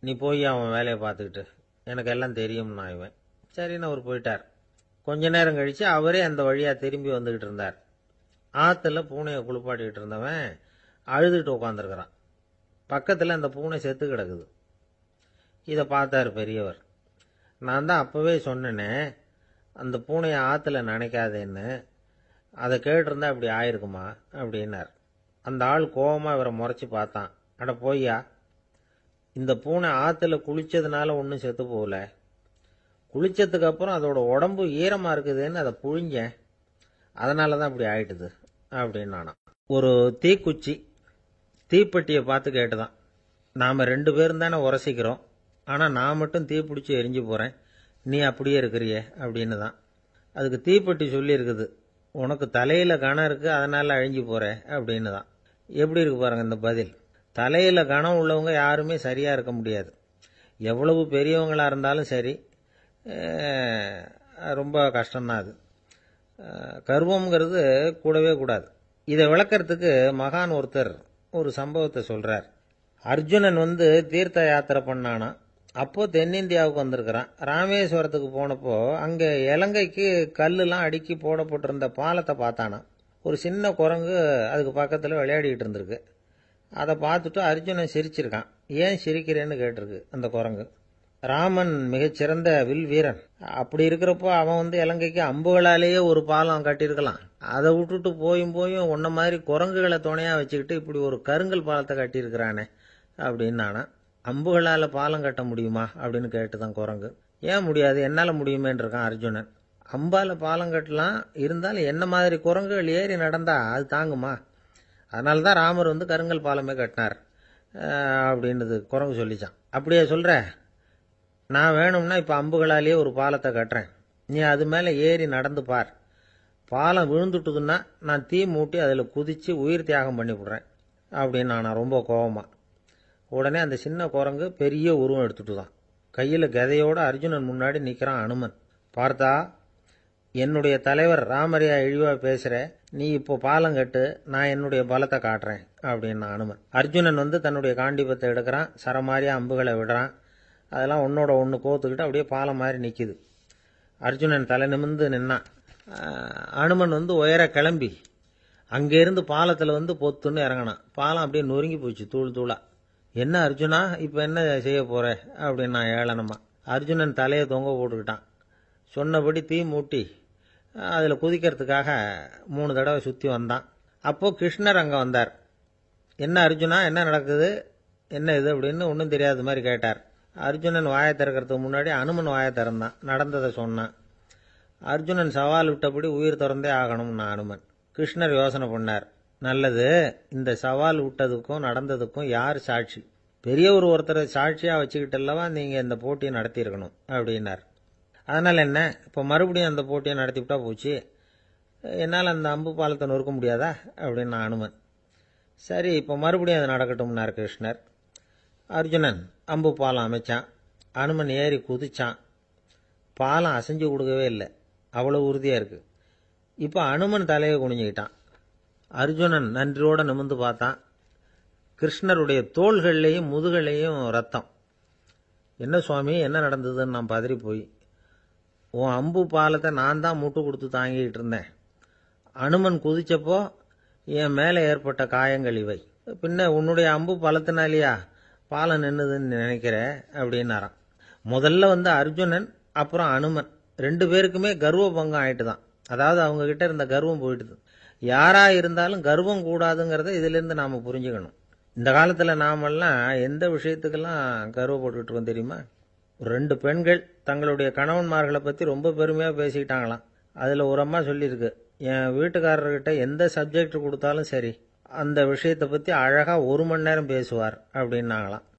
நீ போய் அவன் வேலையை பார்த்துக்கிட்டு, எனக்கு எல்லாம் தெரியும்னா இவன். சரின்னு அவர் போயிட்டார். கொஞ்ச நேரம் கழிச்சு அவரே அந்த வழியா திரும்பி வந்துகிட்டு இருந்தார். ஆத்துல பூனையை குளிப்பாட்டிக்கிட்டு இருந்தவன் அழுதுட்டு உட்காந்துருக்கிறான். பக்கத்துல அந்த பூனை செத்து கிடக்குது. இதை பார்த்தார் பெரியவர். நான் தான் அப்பவே சொன்னேனே அந்த பூனையை ஆத்துல நினைக்காதேன்னு, அதை கேட்டிருந்தா இப்படி ஆயிருக்குமா அப்படின்னார். அந்த ஆள் கோபமா இவரை முறைச்சு பார்த்தான். அட போய்யா, இந்த பூனை ஆத்துல குளிச்சதுனால ஒன்றும் செத்து போகல, குளிச்சதுக்கு அப்புறம் அதோட உடம்பு ஈரமா இருக்குதுன்னு அதை புழிஞ்சேன், அதனாலதான் இப்படி ஆயிட்டுது அப்படின்னு நானா. ஒரு தீக்குச்சி தீப்பெட்டியை பார்த்து கேட்டுதான், நாம 2 பேரும் தானே உரசிக்கிறோம். ஆனா நான் மட்டும் தீப்பிடிச்சு எரிஞ்சு போறேன், நீ அப்படியே இருக்கிறியே அப்படின்னு தான். அதுக்கு தீப்பெட்டி சொல்லி இருக்குது, உனக்கு தலையில கணம் இருக்கு அதனால அழிஞ்சு போற அப்படின்னு தான். எப்படி இருக்கு பாருங்க இந்த பதில். தலையில கணம் உள்ளவங்க யாருமே சரியா இருக்க முடியாது. எவ்வளவு பெரியவங்களா இருந்தாலும் சரி, ரொம்ப கஷ்டம்தான் அது. கர்வம்ங்கிறது கூடவே கூடாது. இதை விளக்கறதுக்கு மகான் ஒருத்தர் ஒரு சம்பவத்தை சொல்றார். அர்ஜுனன் தீர்த்த யாத்திரை பண்ணானா. அப்போ தென்னிந்தியாவுக்கு வந்திருக்கிறான். ராமேஸ்வரத்துக்கு போனப்போ அங்க இலங்கைக்கு கல்லுலாம் அடுக்கி போடப்பட்டிருந்த பாலத்தை பார்த்தானா. ஒரு சின்ன குரங்கு அதுக்கு பக்கத்துல விளையாடிக்கிட்டு இருந்திருக்கு. அதை பார்த்துட்டு அர்ஜுனன் சிரிச்சிருக்கான். ஏன் சிரிக்கிறேன்னு கேட்டிருக்கு அந்த குரங்கு. ராமன் மிகச்சிறந்த வில் வீரன். அப்படி இருக்கிறப்போ அவன் இலங்கைக்கு அம்புகளாலேயே ஒரு பாலம் கட்டியிருக்கலாம். அதை விட்டுட்டு போயும் உன்ன மாதிரி குரங்குகளை துணையா வச்சுக்கிட்டு இப்படி ஒரு கருங்கல் பாலத்தை கட்டியிருக்கிறானே அப்படின்னு நானா. அம்புகளால பாலம் கட்ட முடியுமா அப்படின்னு கேட்டுதான் குரங்கு. ஏன் முடியாது, என்னால முடியுமேன்னு இருக்கான் அர்ஜுனன். அம்பால பாலம் கட்டலாம், இருந்தாலும் என்ன மாதிரி குரங்குகள் ஏறி நடந்தா அது தாங்குமா? அதனாலதான் ராமர் கருங்கல் பாலமே கட்டினார் அப்படின்னுது குரங்கு சொல்லிச்சான். அப்படியே சொல்ற, நான் வேணும்னா இப்ப அம்புகளாலேயே ஒரு பாலத்தை கட்டுறேன், நீ அது மேல ஏறி நடந்து பார். பாலம் விழுந்துட்டுதுன்னா நான் தீ மூட்டி அதுல குதிச்சு உயிர் தியாகம் பண்ணி விடுறேன் அப்படின்னு நான் ரொம்ப கோபமா. உடனே அந்த சின்ன குரங்கு பெரிய உருவம் எடுத்துட்டுதான். கையில கதையோட அர்ஜுனன் முன்னாடி நிக்கிறான் அனுமன். பார்த்தா, என்னுடைய தலைவர் ராமரையா இழிவா பேசுற, நீ இப்போ பாலம் கட்டு, நான் என்னுடைய பலத்தை காட்டுறேன் அப்படின்னு அனுமன். அர்ஜுனன் தன்னுடைய காண்டிபத்தை எடுக்கிறான், சரமாரியா அம்புகளை விடுறான். அதெல்லாம் ஒன்னோட ஒன்று கோத்துக்கிட்டு அப்படியே பாலம் மாதிரி நிக்குது. அர்ஜுனன் தலை நிமிர்ந்து நின்னான். அனுமன் உயர கிளம்பி அங்கிருந்து பாலத்துல பொத்துன்னு இறங்கினான். பாலம் அப்படியே நொறுங்கி போச்சு தூள் தூளா. என்ன அர்ஜுனா, இப்ப என்ன செய்ய போற அப்படின்னா ஏளனமா. அர்ஜுனன் தலையை தொங்க போட்டுக்கிட்டான். சொன்னபடி தீ மூட்டி அதுல குதிக்கிறதுக்காக 3 தடவை சுத்தி வந்தான். அப்போ கிருஷ்ணர் அங்க வந்தார். என்ன அர்ஜுனா, என்ன நடக்குது, என்ன இது அப்படின்னு ஒன்றும் தெரியாத மாதிரி கேட்டார். அர்ஜுனன் வாயை திறக்கிறதுக்கு முன்னாடி அனுமன் வாயை திறந்தான், நடந்ததை சொன்னான். அர்ஜுனன் சவால் விட்டபடி உயிர் திறந்தே ஆகணும்னு அனுமன். கிருஷ்ணர் யோசனை பண்ணார். நல்லது, இந்த சவால் விட்டதுக்கும் நடந்ததுக்கும் யார் சாட்சி? பெரியவர் ஒருத்தரை சாட்சியா வச்சுக்கிட்டல்லவா நீங்க இந்த போட்டியை நடத்தி இருக்கணும் அப்படின்னார். அதனால என்ன, இப்ப மறுபடியும் அந்த போட்டியை நடத்திவிட்டா போச்சு, என்னால் அந்த அம்பு பாலத்தை நொறுக்க முடியாதா அப்படின்னு அனுமன். சரி, இப்ப மறுபடியும் அது நடக்கட்டும்னார் கிருஷ்ணர். அர்ஜுனன் அம்பு பாலம் அமைச்சான். அனுமன் ஏறி குதிச்சான். பாலம் அசைஞ்சு கொடுக்கவே இல்லை, அவ்வளவு உறுதியா இருக்கு. இப்ப அனுமன் தலையை குனிஞ்சுக்கிட்டான். அர்ஜுனன் நன்றியோட நிமிர்ந்து பார்த்தான். கிருஷ்ணருடைய தோள்கள்லையும் முதுகலையும் ரத்தம். என்ன சுவாமி, என்ன நடந்ததுன்னு நான் பதறி போய், உன் அம்பு பாலத்தை நான் தான் மூட்டு கொடுத்து தாங்கிட்டு இருந்தேன். அனுமன் குதிச்சப்போ என் மேலே ஏற்பட்ட காயங்கள் இவை. பின்ன உன்னுடைய அம்பு பலத்தினாலேயா பாலம் நின்னுதுன்னு நினைக்கிற அப்படின்னாராம். முதல்ல அர்ஜுனன் அப்புறம் அனுமன் 2 பேருக்குமே கர்வ பங்கம் ஆயிட்டுதான். அதாவது அவங்க கிட்ட இருந்த கர்வம் போயிட்டுது. யாரா இருந்தாலும் கர்வம் கூடாதுங்கிறத இதுல இருந்து நாம புரிஞ்சுக்கணும். இந்த காலத்துல நாமெல்லாம் எந்த விஷயத்துக்கெல்லாம் கர்வப்பட்டு இருக்கோம் தெரியுமா? 2 பெண்கள் தங்களுடைய கணவன்மார்களை பத்தி ரொம்ப பெருமையா பேசிக்கிட்டாங்களாம். அதுல ஒரு அம்மா சொல்லியிருக்கு, என் வீட்டுக்காரர்கிட்ட எந்த சப்ஜெக்ட் கொடுத்தாலும் சரி அந்த விஷயத்தை பத்தி அழகா 1 மணி நேரம் பேசுவார் அப்படின்னாங்களாம்.